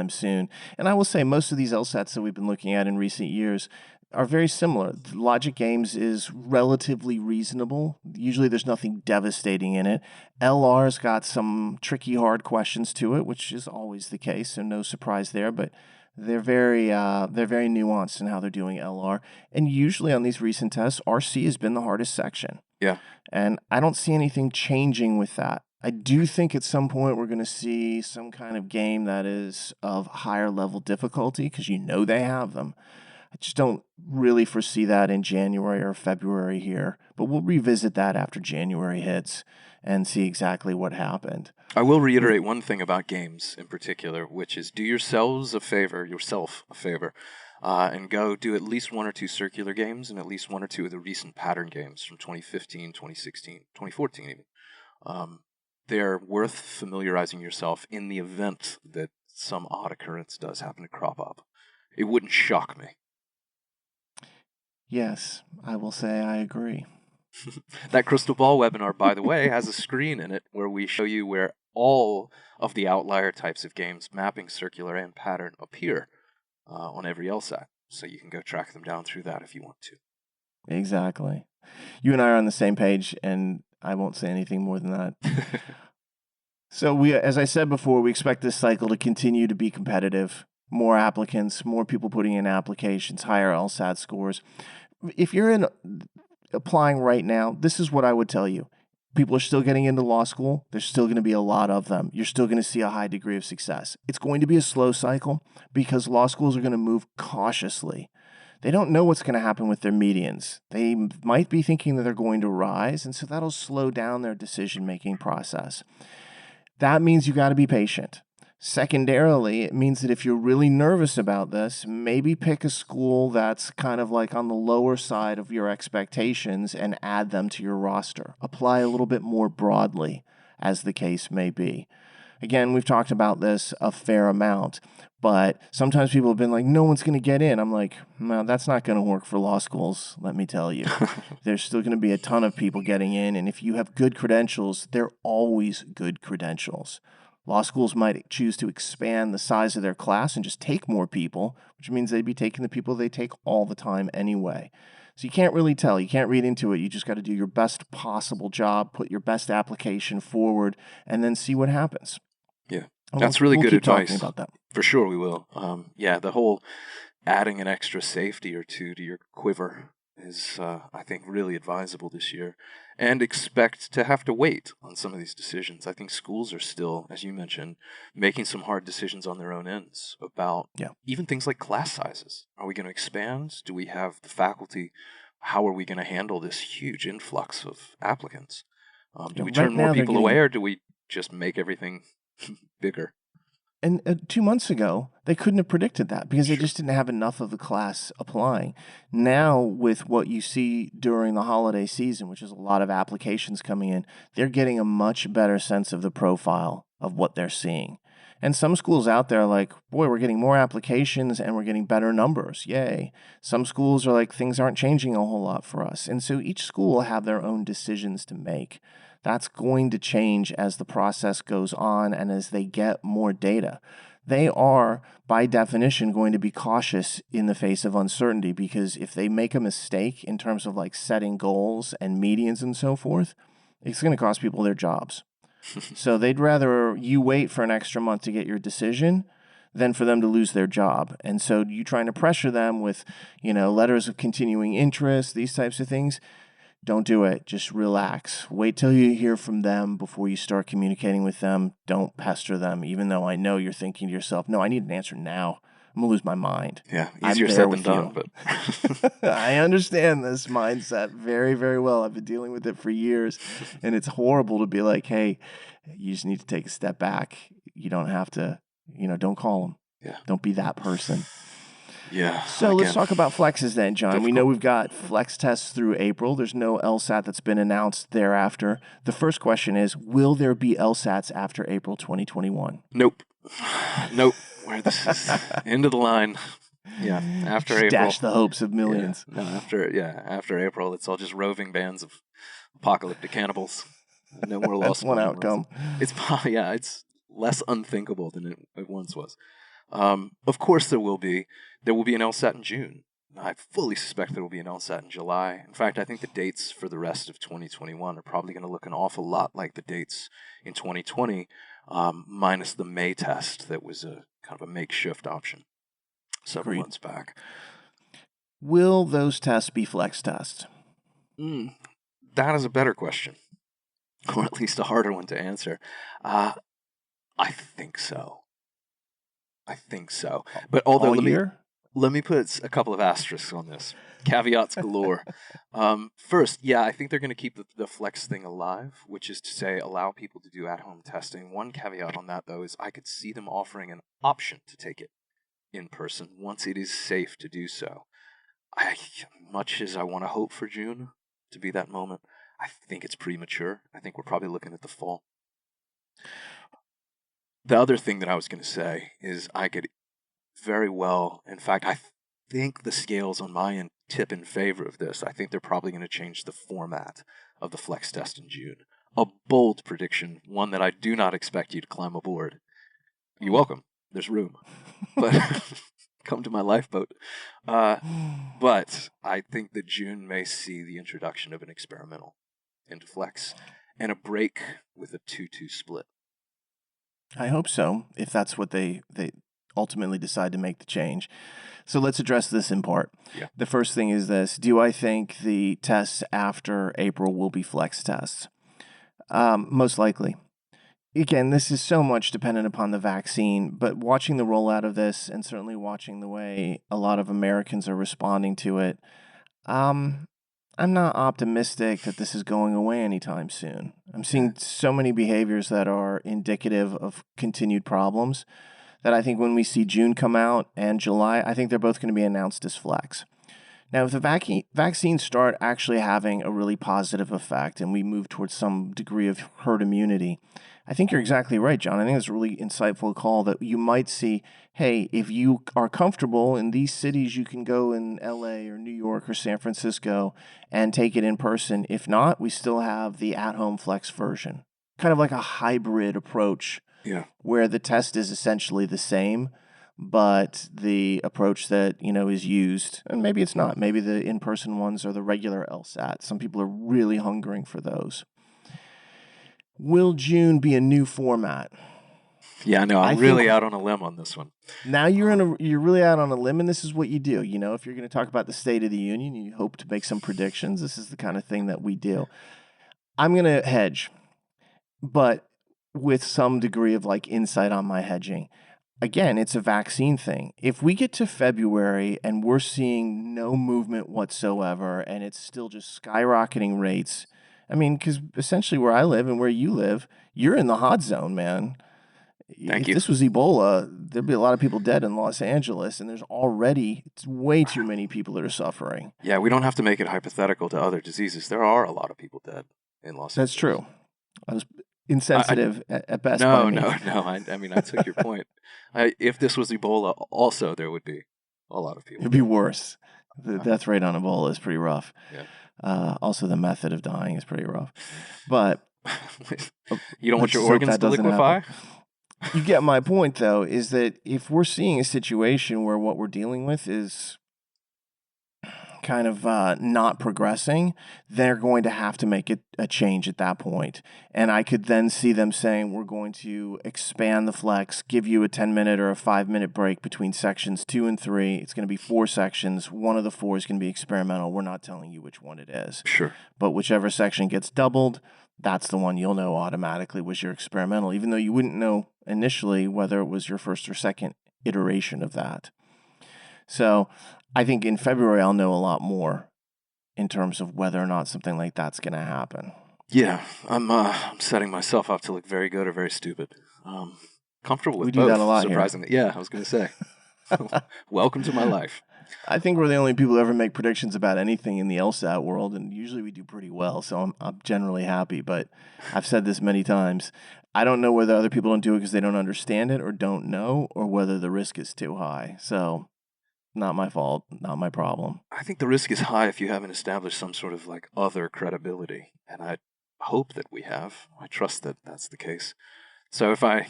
soon. And I will say most of these LSATs that we've been looking at in recent years are very similar. Logic Games is relatively reasonable. Usually there's nothing devastating in it. LR's got some tricky, hard questions to it, which is always the case, so no surprise there. But they're very nuanced in how they're doing LR. And usually on these recent tests, RC has been the hardest section. Yeah. And I don't see anything changing with that. I do think at some point we're going to see some kind of game that is of higher level difficulty because they have them. I just don't really foresee that in January or February here. But we'll revisit that after January hits and see exactly what happened. I will reiterate one thing about games in particular, which is do yourself a favor, and go do at least one or two circular games and at least one or two of the recent pattern games from 2015, 2016, 2014 even. They're worth familiarizing yourself in the event that some odd occurrence does happen to crop up. It wouldn't shock me. Yes, I will say I agree. That Crystal Ball webinar, by the way, has a screen in it where we show you where all of the outlier types of games, mapping, circular, and pattern, appear on every LSAT. So you can go track them down through that if you want to. Exactly. You and I are on the same page, and I won't say anything more than that. So as I said before, we expect this cycle to continue to be competitive. More applicants, more people putting in applications, higher LSAT scores. If you're applying right now, this is what I would tell you. People are still getting into law school. There's still going to be a lot of them. You're still going to see a high degree of success. It's going to be a slow cycle because law schools are going to move cautiously. They don't know what's going to happen with their medians. They might be thinking that they're going to rise, and so that'll slow down their decision-making process. That means you got to be patient. Secondarily, it means that if you're really nervous about this, maybe pick a school that's kind of like on the lower side of your expectations and add them to your roster. Apply a little bit more broadly, as the case may be. Again, we've talked about this a fair amount, but sometimes people have been like, no one's going to get in. I'm like, no, that's not going to work for law schools, let me tell you. There's still going to be a ton of people getting in, and if you have good credentials, they're always good credentials. Law schools might choose to expand the size of their class and just take more people, which means they'd be taking the people they take all the time anyway. So you can't really tell. You can't read into it. You just got to do your best possible job, put your best application forward, and then see what happens. Yeah, that's really good advice. Talking about that. For sure we will. Yeah, the whole adding an extra safety or two to your quiver is, I think, really advisable this year. And expect to have to wait on some of these decisions. I think schools are still, as you mentioned, making some hard decisions on their own ends about even things like class sizes. Are we going to expand? Do we have the faculty? How are we going to handle this huge influx of applicants? Do we turn more people away, or do we just make everything bigger? And 2 months ago, they couldn't have predicted that because they just didn't have enough of the class applying. Now, with what you see during the holiday season, which is a lot of applications coming in, they're getting a much better sense of the profile of what they're seeing. And some schools out there are like, boy, we're getting more applications and we're getting better numbers. Yay. Some schools are like, things aren't changing a whole lot for us. And so each school will have their own decisions to make. That's going to change as the process goes on and as they get more data. They are, by definition, going to be cautious in the face of uncertainty because if they make a mistake in terms of like setting goals and medians and so forth, it's going to cost people their jobs. So they'd rather you wait for an extra month to get your decision than for them to lose their job. And so you trying to pressure them with, letters of continuing interest, these types of things, don't do it. Just relax. Wait till you hear from them before you start communicating with them. Don't pester them, even though I know you're thinking to yourself, no, I need an answer now. I'm going to lose my mind. Yeah, easier said than done. But I understand this mindset very, very well. I've been dealing with it for years, and it's horrible to be like, hey, you just need to take a step back. You don't have to, don't call them. Yeah. Don't be that person. Yeah. So let's talk about flexes then, John. Difficult. We know we've got flex tests through April. There's no LSAT that's been announced thereafter. The first question is, will there be LSATs after April 2021? Nope. Where this is end of the line. Yeah, after April. Dash the hopes of millions. Yeah. No, after April, it's all just roving bands of apocalyptic cannibals. No more law school. That's one outcome. It's less unthinkable than it once was. Of course, there will be an LSAT in June. I fully suspect there will be an LSAT in July. In fact, I think the dates for the rest of 2021 are probably going to look an awful lot like the dates in 2020, minus the May test that was a kind of a makeshift option several months back. Will those tests be flex tests? That is a better question, or at least a harder one to answer. I think so. But although let me put a couple of asterisks on this. Caveats galore. First, I think they're going to keep the flex thing alive, which is to say allow people to do at-home testing. One caveat on that, though, is I could see them offering an option to take it in person once it is safe to do so. Much as I want to hope for June to be that moment, I think it's premature. I think we're probably looking at the fall. The other thing that I was going to say is I could very well, in fact, I think the scales on my end tip in favor of this. I think they're probably going to change the format of the Flex test in June. A bold prediction, one that I do not expect you to climb aboard. You're welcome. There's room. But come to my lifeboat. But I think that June may see the introduction of an experimental into Flex and a break with a 2-2 split. I hope so, if that's what they ultimately decide to make the change. So let's address this in part. Yeah. The first thing is this. Do I think the tests after April will be Flex tests? Most likely. Again, this is so much dependent upon the vaccine, but watching the rollout of this and certainly watching the way a lot of Americans are responding to it, I'm not optimistic that this is going away anytime soon. I'm seeing so many behaviors that are indicative of continued problems that I think when we see June come out and July, I think they're both going to be announced as Flex. Now, if the vaccines start actually having a really positive effect and we move towards some degree of herd immunity, I think you're exactly right, John. I think it's a really insightful call that you might see, hey, if you are comfortable in these cities, you can go in LA or New York or San Francisco and take it in person. If not, we still have the at-home Flex version, kind of like a hybrid approach where the test is essentially the same, but the approach that, is used, and maybe it's not. Maybe the in-person ones are the regular LSAT. Some people are really hungering for those. Will June be a new format? Yeah, no, I'm really out on a limb on this one. Now you're really out on a limb, and this is what you do. If you're going to talk about the State of the Union, you hope to make some predictions. This is the kind of thing that we do. I'm going to hedge, but with some degree of insight on my hedging. Again, it's a vaccine thing. If we get to February and we're seeing no movement whatsoever and it's still just skyrocketing rates, because essentially where I live and where you live, you're in the hot zone, man. If this was Ebola, there'd be a lot of people dead in Los Angeles, and it's way too many people that are suffering. Yeah, we don't have to make it hypothetical to other diseases. There are a lot of people dead in Los Angeles. That's true. I was insensitive at best. No. I took your point. If this was Ebola, also there would be a lot of people. It'd be worse. The death rate on Ebola is pretty rough. Yeah. Also, the method of dying is pretty rough. But you don't want your organs to liquefy? You get my point, though, is that if we're seeing a situation where what we're dealing with is kind of not progressing, they're going to have to make a change at that point. And I could then see them saying, we're going to expand the Flex, give you a 10-minute or a 5-minute break between sections 2 and 3. It's going to be 4 sections. One of the 4 is going to be experimental. We're not telling you which one it is. Sure. But whichever section gets doubled, that's the one you'll know automatically was your experimental, even though you wouldn't know initially whether it was your first or second iteration of that. So I think in February I'll know a lot more in terms of whether or not something like that's going to happen. Yeah, I'm setting myself up to look very good or very stupid. Comfortable with we do both, that a lot surprisingly. here. Yeah, I was going to say. Welcome to my life. I think we're the only people who ever make predictions about anything in the LSAT world, and usually we do pretty well, so I'm generally happy. But I've said this many times. I don't know whether other people don't do it because they don't understand it or don't know, or whether the risk is too high. So not my fault, not my problem. I think the risk is high if you haven't established some sort of other credibility, and I hope that we have. I trust that that's the case. So if I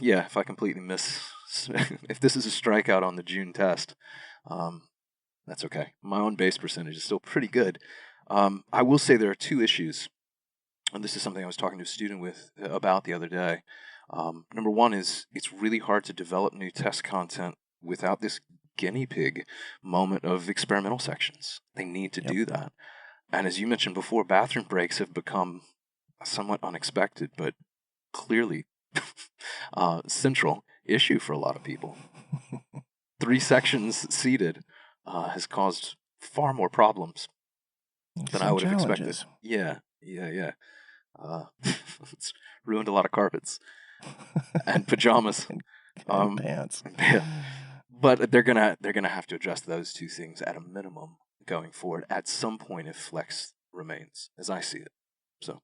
completely miss, if this is a strikeout on the June test, that's okay. My own base percentage is still pretty good. I will say there are 2 issues, and this is something I was talking to a student about the other day. Number one is it's really hard to develop new test content without this guinea pig moment of experimental sections. They need to do that. And as you mentioned before, bathroom breaks have become somewhat unexpected, but clearly central issue for a lot of people. 3 sections seated has caused far more problems than I would have expected. Yeah. It's ruined a lot of carpets and pajamas and pants. Yeah. But they're gonna have to address those 2 things at a minimum going forward at some point if Flex remains, as I see it. So.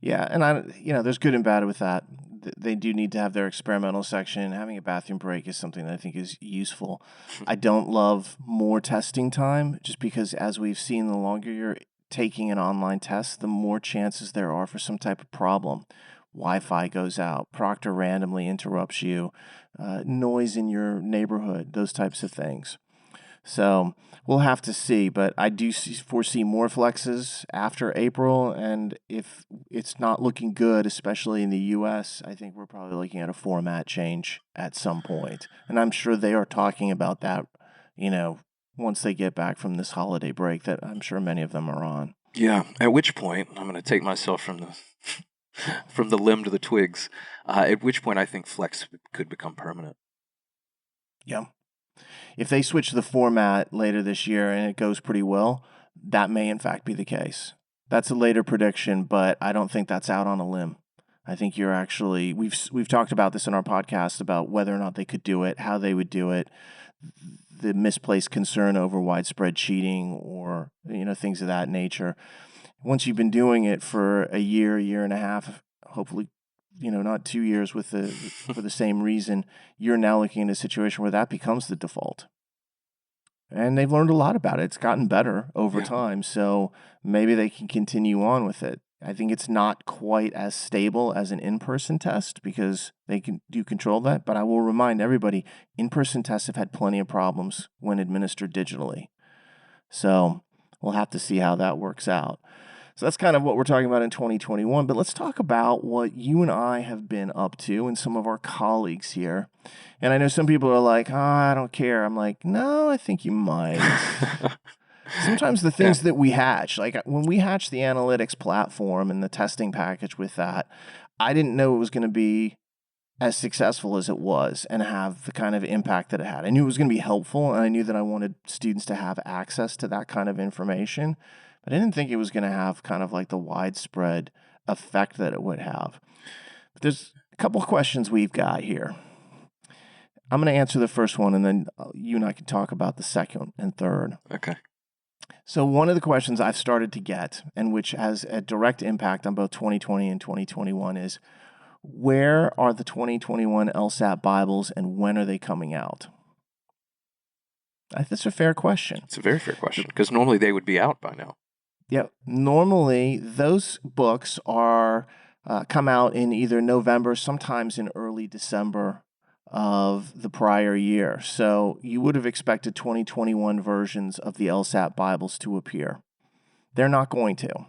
Yeah, and there's good and bad with that. they do need to have their experimental section. Having a bathroom break is something that I think is useful. I don't love more testing time, just because, as we've seen, the longer you're taking an online test, the more chances there are for some type of problem. Wi-Fi goes out, proctor randomly interrupts you, noise in your neighborhood, those types of things. So we'll have to see, but I do foresee more flexes after April, and if it's not looking good, especially in the U.S., I think we're probably looking at a format change at some point. And I'm sure they are talking about that, once they get back from this holiday break that I'm sure many of them are on. Yeah, at which point, I'm going to take myself from the limb to the twigs, at which point I think Flex could become permanent. Yeah. If they switch the format later this year and it goes pretty well, that may in fact be the case. That's a later prediction, but I don't think that's out on a limb. I think you're actually we've talked about this in our podcast about whether or not they could do it, how they would do it, the misplaced concern over widespread cheating or things of that nature. Once you've been doing it for a year and a half, hopefully not 2 years for the same reason, you're now looking at a situation where that becomes the default. And they've learned a lot about it. It's gotten better over time, so maybe they can continue on with it. I think it's not quite as stable as an in-person test because they do control that, but I will remind everybody, in-person tests have had plenty of problems when administered digitally. So we'll have to see how that works out. So that's kind of what we're talking about in 2021. But let's talk about what you and I have been up to and some of our colleagues here. And I know some people are like, I don't care. I'm like, no, I think you might. Sometimes the things that we hatch, like when we hatched the analytics platform and the testing package with that, I didn't know it was going to be as successful as it was and have the kind of impact that it had. I knew it was going to be helpful, and I knew that I wanted students to have access to that kind of information. But I didn't think it was going to have kind of like the widespread effect that it would have. But there's a couple of questions we've got here. I'm going to answer the first one, and then you and I can talk about the second and third. Okay. So one of the questions I've started to get, and which has a direct impact on both 2020 and 2021, is where are the 2021 LSAT Bibles and when are they coming out? I think that's a fair question. It's a very fair question because normally they would be out by now. Yeah, normally those books are come out in either November, sometimes in early December of the prior year. So you would have expected 2021 versions of the LSAT Bibles to appear. They're not going to.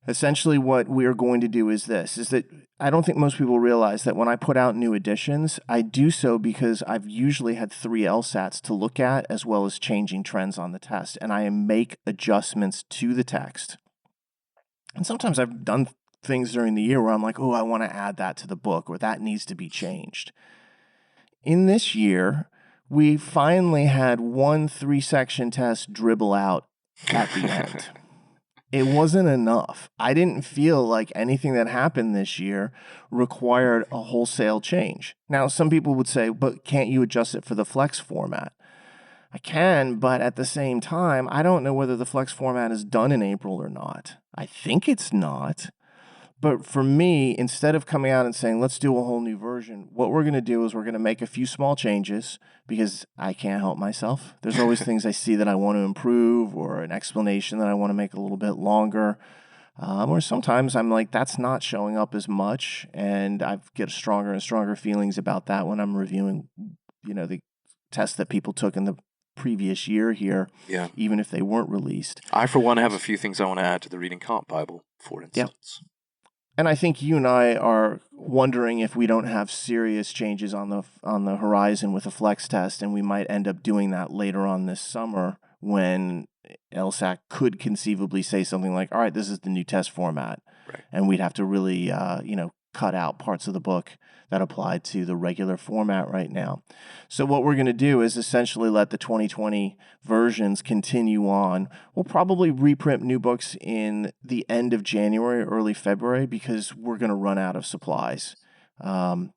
Essentially what we're going to do is that I don't think most people realize that when I put out new editions, I do so because I've usually had 3 LSATs to look at as well as changing trends on the test, and I make adjustments to the text. And sometimes I've done things during the year where I'm like, I want to add that to the book, or that needs to be changed. In this year, we finally had one 3-section test dribble out at the end. It wasn't enough. I didn't feel like anything that happened this year required a wholesale change. Now, some people would say, but can't you adjust it for the Flex format? I can, but at the same time, I don't know whether the Flex format is done in April or not. I think it's not. But for me, instead of coming out and saying, let's do a whole new version, what we're going to do is we're going to make a few small changes because I can't help myself. There's always things I see that I want to improve or an explanation that I want to make a little bit longer. Or sometimes I'm like, that's not showing up as much, and I get stronger and stronger feelings about that when I'm reviewing, the tests that people took in the previous year here, even if they weren't released. I, for one, have a few things I want to add to the Reading Comp Bible, for instance. And I think you and I are wondering if we don't have serious changes on the horizon with a Flex test, and we might end up doing that later on this summer when LSAT could conceivably say something like, all right, this is the new test format. Right. And we'd have to really, cut out parts of the book that apply to the regular format right now. So what we're going to do is essentially let the 2020 versions continue on. We'll probably reprint new books in the end of January, early February, because we're going to run out of supplies by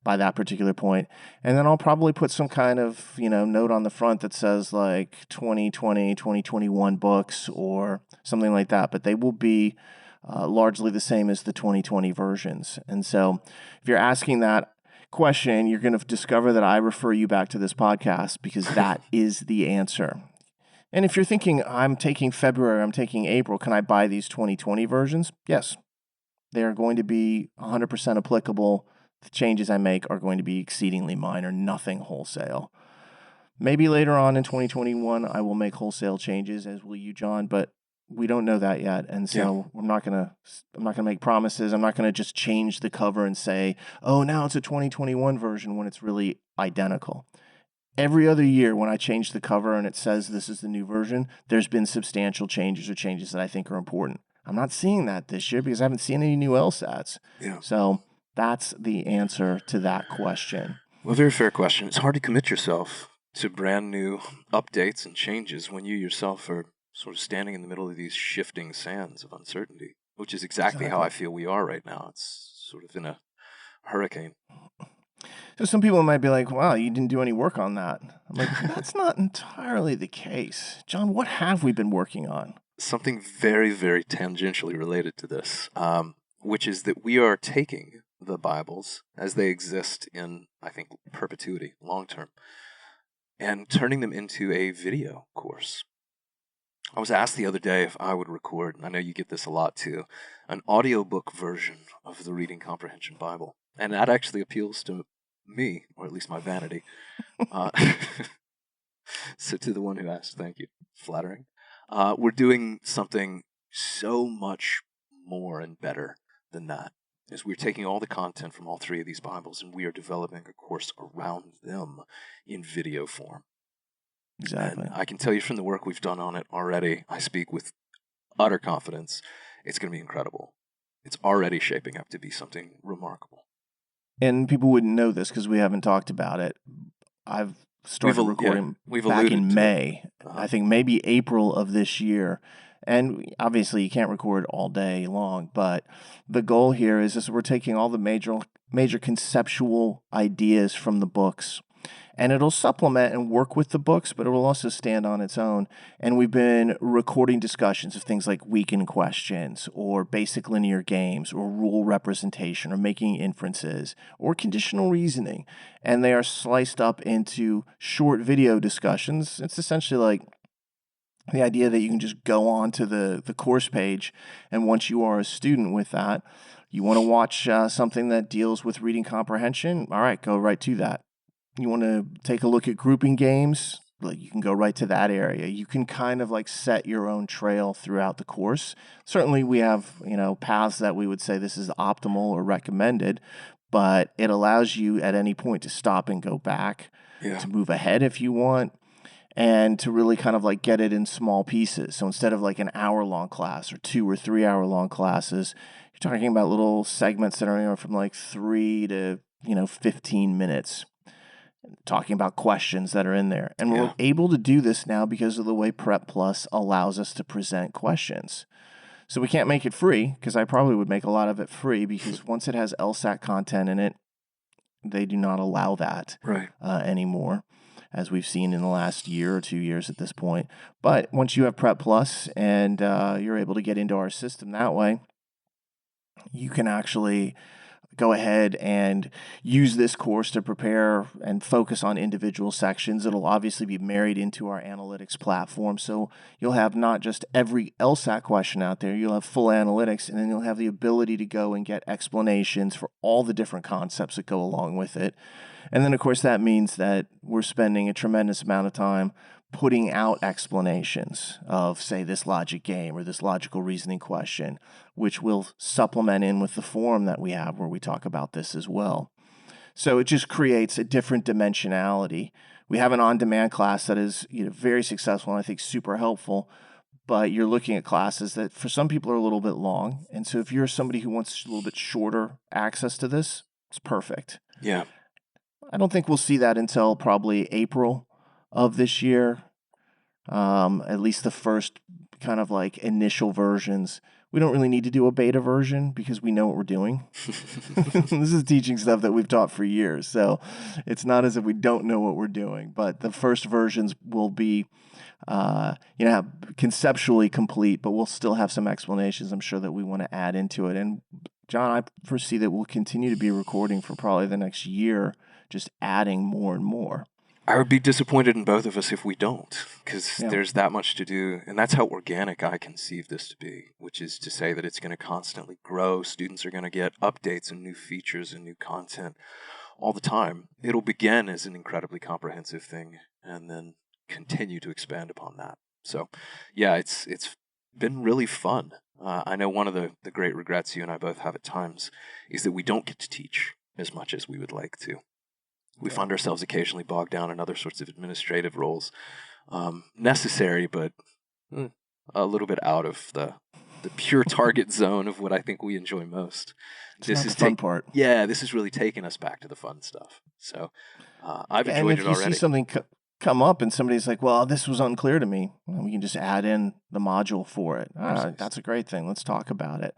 that particular point. And then I'll probably put some kind of, note on the front that says like 2020, 2021 books or something like that. But they will be largely the same as the 2020 versions. And so if you're asking that question, you're going to discover that I refer you back to this podcast because that is the answer. And if you're thinking, I'm taking February, I'm taking April, can I buy these 2020 versions? Yes. They are going to be 100% applicable. The changes I make are going to be exceedingly minor, nothing wholesale. Maybe later on in 2021, I will make wholesale changes, as will you, John, but we don't know that yet. And so I'm not going to make promises. I'm not going to just change the cover and say, oh, now it's a 2021 version when it's really identical. Every other year when I change the cover and it says this is the new version, there's been substantial changes or changes that I think are important. I'm not seeing that this year because I haven't seen any new LSATs. Yeah. So that's the answer to that question. Well, very fair question. It's hard to commit yourself to brand new updates and changes when you yourself are sort of standing in the middle of these shifting sands of uncertainty, which is exactly how I feel we are right now. It's sort of in a hurricane. So some people might be like, wow, you didn't do any work on that. I'm like, that's not entirely the case. John, what have we been working on? Something very, very tangentially related to this, which is that we are taking the Bibles as they exist in, I think, perpetuity, long term, and turning them into a video course. I was asked the other day if I would record, and I know you get this a lot too, an audiobook version of the Reading Comprehension Bible. And that actually appeals to me, or at least my vanity. So to the one who asked, thank you. Flattering. We're doing something so much more and better than that. Is we're taking all the content from all three of these Bibles and we are developing a course around them in video form. Exactly. And I can tell you from the work we've done on it already, I speak with utter confidence, it's going to be incredible. It's already shaping up to be something remarkable. And people wouldn't know this because we haven't talked about it. I've started recording back in May. I think maybe April of this year. And obviously you can't record all day long, but the goal here is we're taking all the major conceptual ideas from the books, and it'll supplement and work with the books, but it will also stand on its own. And we've been recording discussions of things like weekend questions or basic linear games or rule representation or making inferences or conditional reasoning. And they are sliced up into short video discussions. It's essentially like the idea that you can just go on to the course page, and once you are a student with that, you want to watch something that deals with reading comprehension, all right, go right to that. You want to take a look at grouping games, like you can go right to that area. You can kind of like set your own trail throughout the course. Certainly we have, paths that we would say this is optimal or recommended, but it allows you at any point to stop and go back, to move ahead if you want, and to really kind of like get it in small pieces. So instead of like an hour-long class or 2 or 3 hour-long classes, you're talking about little segments that are from like 3 to 15 minutes, talking about questions that are in there. And we're able to do this now because of the way Prep Plus allows us to present questions. So we can't make it free, because I probably would make a lot of it free, because once it has LSAT content in it, they do not allow that anymore, as we've seen in the last year or 2 years at this point. But once you have Prep Plus and you're able to get into our system that way, you can actually go ahead and use this course to prepare and focus on individual sections. It'll obviously be married into our analytics platform. So you'll have not just every LSAT question out there, you'll have full analytics, and then you'll have the ability to go and get explanations for all the different concepts that go along with it. And then, of course, that means that we're spending a tremendous amount of time putting out explanations of, say, this logic game or this logical reasoning question, which will supplement in with the forum that we have where we talk about this as well. So it just creates a different dimensionality. We have an on-demand class that is very successful and I think super helpful, but you're looking at classes that for some people are a little bit long. And so if you're somebody who wants a little bit shorter access to this, it's perfect. Yeah. I don't think we'll see that until probably April of this year, at least the first kind of like initial versions. we don't really need to do a beta version because we know what we're doing. This is teaching stuff that we've taught for years. So it's not as if we don't know what we're doing. But the first versions will be, conceptually complete, but we'll still have some explanations I'm sure that we want to add into it. And John, I foresee that we'll continue to be recording for probably the next year, just adding more and more. I would be disappointed in both of us if we don't, because there's that much to do, and that's how organic I conceive this to be, which is to say that it's going to constantly grow. Students are going to get updates and new features and new content all the time. It'll begin as an incredibly comprehensive thing and then continue to expand upon that. So, yeah, it's been really fun. I know one of the great regrets you and I both have at times is that we don't get to teach as much as we would like to. We find ourselves occasionally bogged down in other sorts of administrative roles, necessary, but a little bit out of the pure target zone of what I think we enjoy most. This is the fun part. Yeah, this is really taking us back to the fun stuff. So I've enjoyed it already. And if you see something come up and somebody's like, well, this was unclear to me, well, we can just add in the module for it. That's a great thing. Let's talk about it.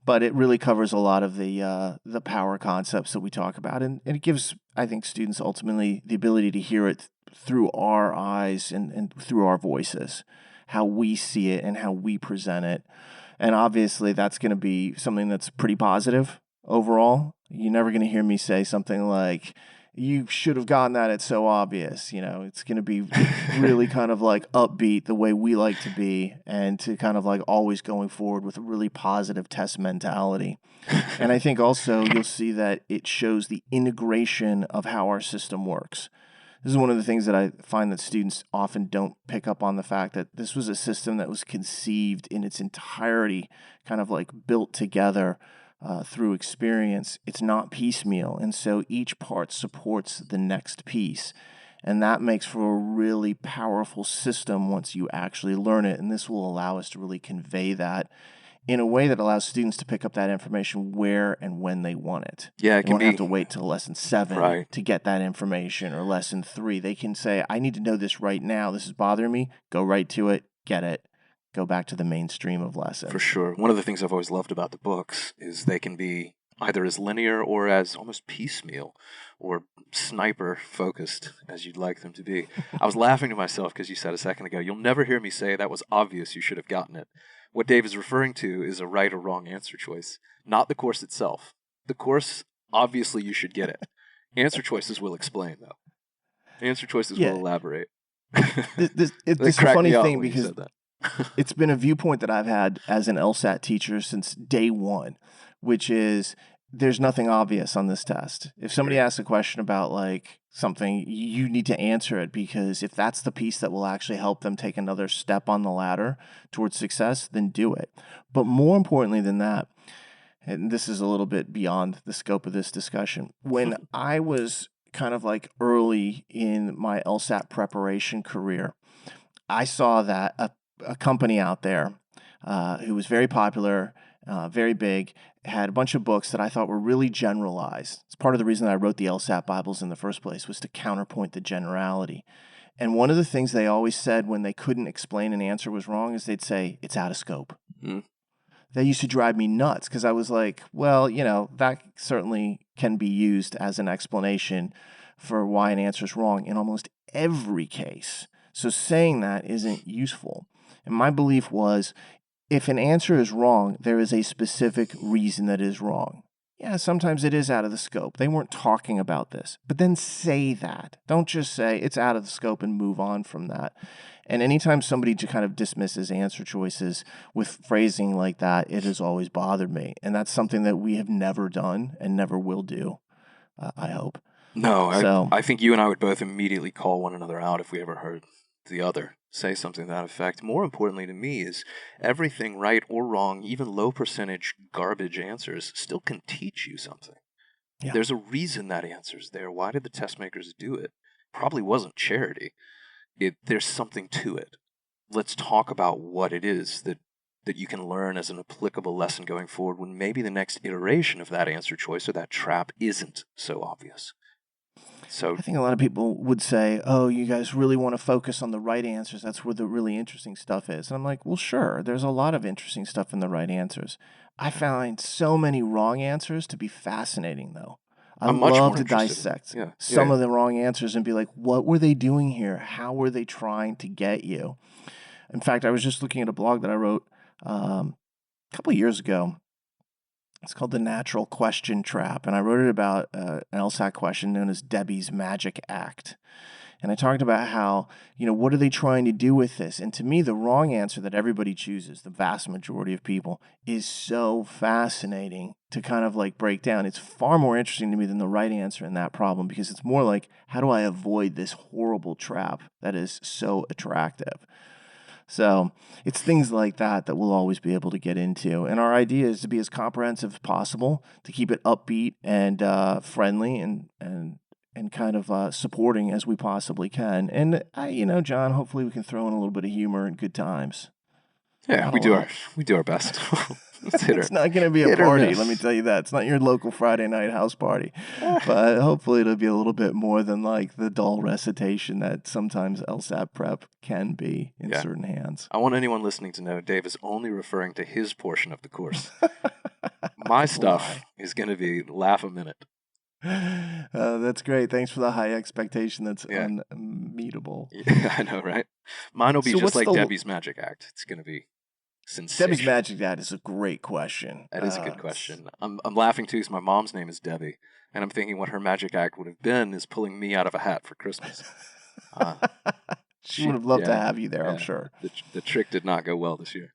But it really covers a lot of the power concepts that we talk about. And it gives, I think, students ultimately the ability to hear it through our eyes and through our voices, how we see it and how we present it. And obviously, that's going to be something that's pretty positive overall. You're never going to hear me say something like, you should have gotten that, it's so obvious. It's going to be really kind of like upbeat the way we like to be, and to kind of like always going forward with a really positive test mentality. And I think also you'll see that it shows the integration of how our system works. This is one of the things that I find that students often don't pick up on, the fact that this was a system that was conceived in its entirety, kind of like built together through experience. It's not piecemeal, and so each part supports the next piece, and that makes for a really powerful system once you actually learn it. And this will allow us to really convey that in a way that allows students to pick up that information where and when they want it. Yeah, they won't have to wait till lesson 7 to get that information, or lesson 3. They can say, I need to know this right now. This is bothering me. Go right to it. Get it. Go back to the mainstream of lessons. For sure. One of the things I've always loved about the books is they can be either as linear or as almost piecemeal or sniper focused as you'd like them to be. I was laughing to myself because you said a second ago, you'll never hear me say that was obvious, you should have gotten it. What Dave is referring to is a right or wrong answer choice, not the course itself. The course, obviously you should get it. Answer choices will explain, though. Answer choices will elaborate. This is a funny thing because it's been a viewpoint that I've had as an LSAT teacher since day one, which is there's nothing obvious on this test. If somebody asks a question about like something, you need to answer it, because if that's the piece that will actually help them take another step on the ladder towards success, then do it. But more importantly than that, and this is a little bit beyond the scope of this discussion, when I was kind of like early in my LSAT preparation career, I saw that a company out there who was very popular, very big, had a bunch of books that I thought were really generalized. It's part of the reason that I wrote the LSAT Bibles in the first place, was to counterpoint the generality. And one of the things they always said when they couldn't explain an answer was wrong is they'd say, it's out of scope. That used to drive me nuts, because I was like, well, that certainly can be used as an explanation for why an answer is wrong in almost every case. So saying that isn't useful. And my belief was, if an answer is wrong, there is a specific reason that it is wrong. Yeah, sometimes it is out of the scope. They weren't talking about this. But then say that. Don't just say it's out of the scope and move on from that. And anytime somebody kind of dismisses answer choices with phrasing like that, it has always bothered me. And that's something that we have never done and never will do, I hope. No, I think you and I would both immediately call one another out if we ever heard the other say something to that effect. More importantly to me is everything right or wrong, even low percentage garbage answers, still can teach you something. Yeah. There's a reason that answer's there. Why did the test makers do it? Probably wasn't charity. There's something to it. Let's talk about what it is that you can learn as an applicable lesson going forward, when maybe the next iteration of that answer choice or that trap isn't so obvious. So I think a lot of people would say, oh, you guys really want to focus on the right answers. That's where the really interesting stuff is. And I'm like, well, sure, there's a lot of interesting stuff in the right answers. I find so many wrong answers to be fascinating, though. I I'm much love more to interested in it. dissect Yeah. some of the wrong answers and be like, what were they doing here? How were they trying to get you? In fact, I was just looking at a blog that I wrote a couple of years ago. It's called The Natural Question Trap, and I wrote it about an LSAT question known as Debbie's Magic Act. And I talked about how, what are they trying to do with this? And to me, the wrong answer that everybody chooses, the vast majority of people, is so fascinating to kind of like break down. It's far more interesting to me than the right answer in that problem, because it's more like, how do I avoid this horrible trap that is so attractive? So it's things like that that we'll always be able to get into. And our idea is to be as comprehensive as possible, to keep it upbeat and friendly and kind of supporting as we possibly can. And, John, hopefully we can throw in a little bit of humor and good times. Yeah, Not we a do lot. our best. It's not going to be a hit or party, miss. let me tell you that. It's not your local Friday night house party. But hopefully it'll be a little bit more than like the dull recitation that sometimes LSAT prep can be in certain hands. I want anyone listening to know Dave is only referring to his portion of the course. My stuff is going to be laugh a minute. That's great. Thanks for the high expectation. That's unmeetable. Yeah, I know, right? Mine will be So just what's like the- Debbie's Magic Act. It's going to be sensational. Debbie's Magic Act is a great question. That is a good question. I'm laughing too because my mom's name is Debbie, and I'm thinking what her magic act would have been is pulling me out of a hat for Christmas. She would have loved to have you there, I'm sure. The trick did not go well this year.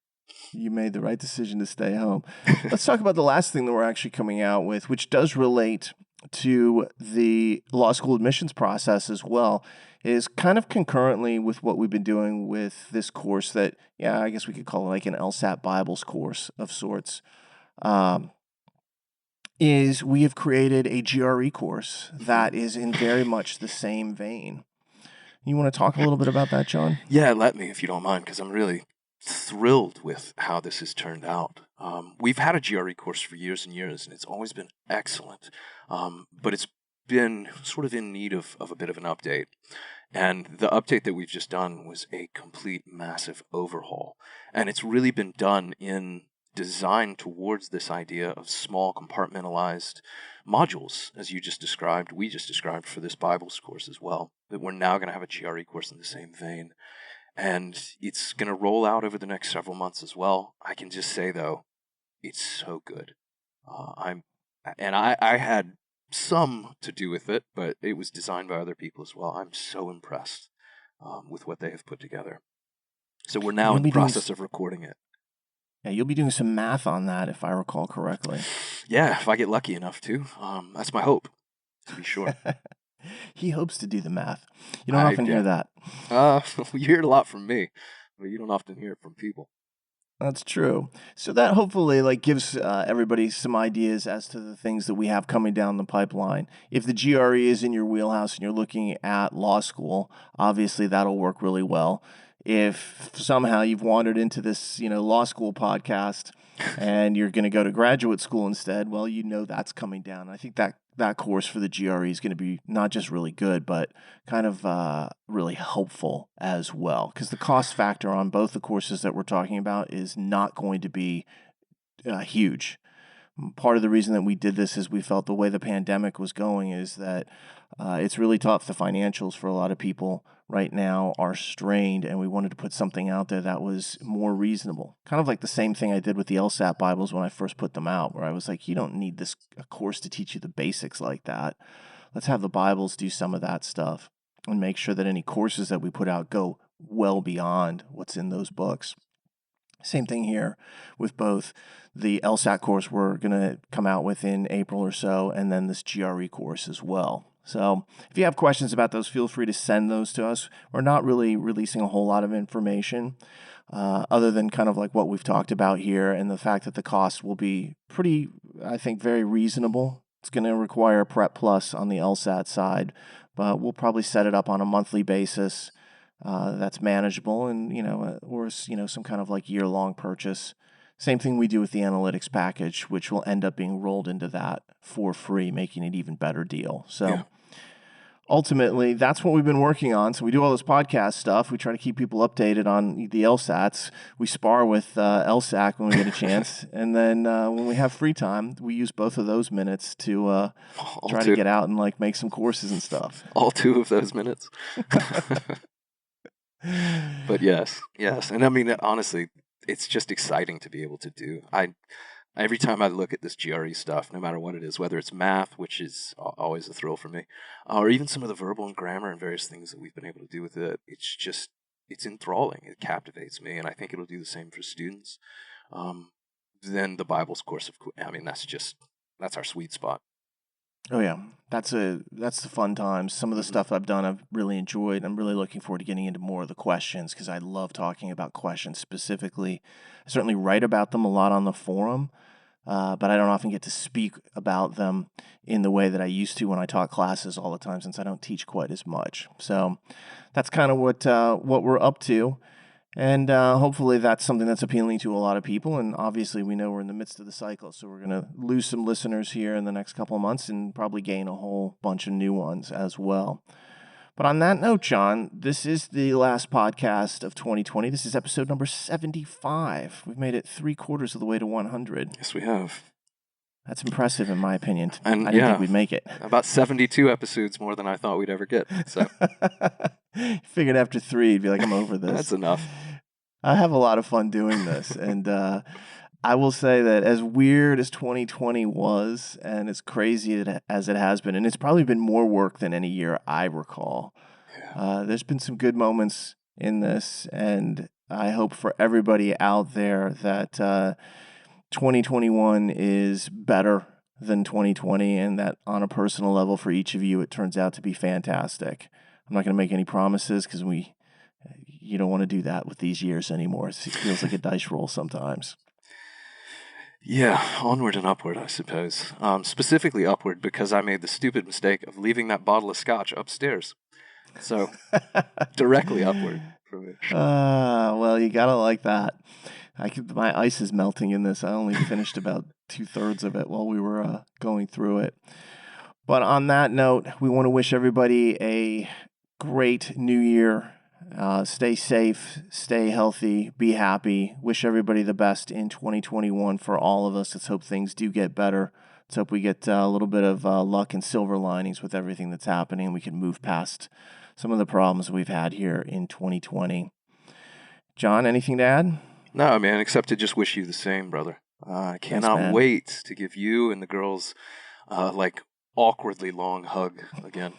You made the right decision to stay home. Let's talk about the last thing that we're actually coming out with, which does relate to the law school admissions process as well, is kind of concurrently with what we've been doing with this course that, I guess we could call it like an LSAT Bibles course of sorts, is we have created a GRE course that is in very much the same vein. You want to talk a little bit about that, John? Yeah, let me, if you don't mind, because I'm really thrilled with how this has turned out. We've had a GRE course for years and years, and it's always been excellent, but it's been sort of in need of a bit of an update. And the update that we've just done was a complete massive overhaul. And it's really been done in design towards this idea of small compartmentalized modules, as you just described, we just described for this Bibles course as well, that we're now going to have a GRE course in the same vein. And it's going to roll out over the next several months as well. I can just say, though, it's so good. I had some to do with it, but it was designed by other people as well. I'm so impressed with what they have put together. So we're now in the process of recording it. Yeah, you'll be doing some math on that, if I recall correctly. Yeah, if I get lucky enough to. That's my hope, to be sure. He hopes to do the math. You don't often hear that. You hear it a lot from me, but you don't often hear it from people. That's true. So that hopefully gives everybody some ideas as to the things that we have coming down the pipeline. If the GRE is in your wheelhouse and you're looking at law school, obviously that'll work really well. If somehow you've wandered into this, law school podcast and you're going to go to graduate school instead, well, that's coming down. I think that course for the GRE is going to be not just really good, but kind of really helpful as well. Because the cost factor on both the courses that we're talking about is not going to be huge. Part of the reason that we did this is we felt the way the pandemic was going is that it's really tough. The financials for a lot of people right now are strained, and we wanted to put something out there that was more reasonable. Kind of like the same thing I did with the LSAT Bibles when I first put them out, where I was like, you don't need a course to teach you the basics like that. Let's have the Bibles do some of that stuff and make sure that any courses that we put out go well beyond what's in those books. Same thing here with both the LSAT course we're going to come out with in April or so, and then this GRE course as well. So if you have questions about those, feel free to send those to us. We're not really releasing a whole lot of information other than kind of like what we've talked about here and the fact that the cost will be pretty, I think, very reasonable. It's going to require Prep Plus on the LSAT side, but we'll probably set it up on a monthly basis. That's manageable and, or, some kind of like year-long purchase. Same thing we do with the analytics package, which will end up being rolled into that for free, making it an even better deal. So ultimately, that's what we've been working on. So we do all this podcast stuff. We try to keep people updated on the LSATs. We spar with LSAC when we get a chance. And then when we have free time, we use both of those minutes to try to get out and like make some courses and stuff. All 2 of those minutes. But yes. And I mean, honestly, it's just exciting to be able to do. Every time I look at this GRE stuff, no matter what it is, whether it's math, which is always a thrill for me, or even some of the verbal and grammar and various things that we've been able to do with it, it's enthralling. It captivates me, and I think it'll do the same for students. Then the Bibles course, I mean, that's our sweet spot. Oh yeah, that's the fun times. Some of the stuff I've done, I've really enjoyed. I'm really looking forward to getting into more of the questions because I love talking about questions specifically. I certainly write about them a lot on the forum, but I don't often get to speak about them in the way that I used to when I taught classes all the time, since I don't teach quite as much. So that's kind of what we're up to. And hopefully that's something that's appealing to a lot of people. And obviously we know we're in the midst of the cycle, so we're going to lose some listeners here in the next couple of months and probably gain a whole bunch of new ones as well. But on that note, Jon, this is the last podcast of 2020. This is episode number 75. We've made it 3/4 of the way to 100. Yes, we have. That's impressive, in my opinion. And I didn't think we'd make it. About 72 episodes more than I thought we'd ever get. So figured after 3, you'd be like, I'm over this. That's enough. I have a lot of fun doing this. And I will say that as weird as 2020 was, and as crazy as it has been, and it's probably been more work than any year I recall, there's been some good moments in this. And I hope for everybody out there that 2021 is better than 2020, and that on a personal level for each of you, it turns out to be fantastic. I'm not going to make any promises because you don't want to do that with these years anymore. It feels like a dice roll sometimes. Yeah, onward and upward, I suppose. Specifically upward because I made the stupid mistake of leaving that bottle of scotch upstairs. So directly upward for me. Well, you gotta like that. My ice is melting in this. I only finished about 2/3 of it while we were going through it. But on that note, we want to wish everybody a great new year. Stay safe, stay healthy, be happy. Wish everybody the best in 2021 for all of us. Let's hope things do get better. Let's hope we get a little bit of luck and silver linings with everything that's happening. We can move past some of the problems we've had here in 2020. Jon, anything to add? No, man, except to just wish you the same, brother. I cannot wait to give you and the girls awkwardly long hug again.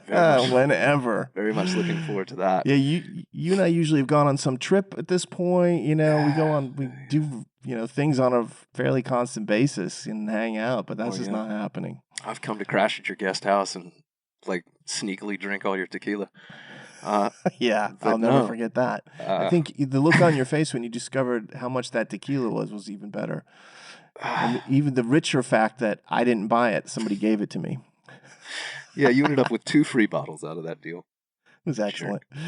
Whenever. Very much looking forward to that. Yeah, you and I usually have gone on some trip at this point. We do things on a fairly constant basis and hang out, but that's just not happening. I've come to crash at your guest house and sneakily drink all your tequila. Yeah, I'll never forget that. I think the look on your face when you discovered how much that tequila was even better. And even the richer fact that I didn't buy it, somebody gave it to me. Yeah, you ended up with 2 free bottles out of that deal. It was excellent. Sure.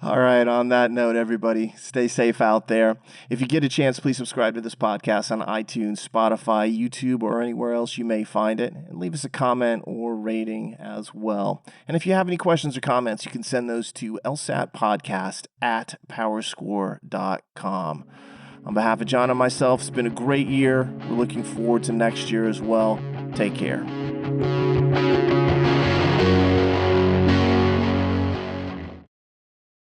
All right, on that note, everybody, stay safe out there. If you get a chance, please subscribe to this podcast on iTunes, Spotify, YouTube, or anywhere else you may find it. And leave us a comment or rating as well. And if you have any questions or comments, you can send those to lsatpodcast@powerscore.com. On behalf of Jon and myself, it's been a great year. We're looking forward to next year as well. Take care.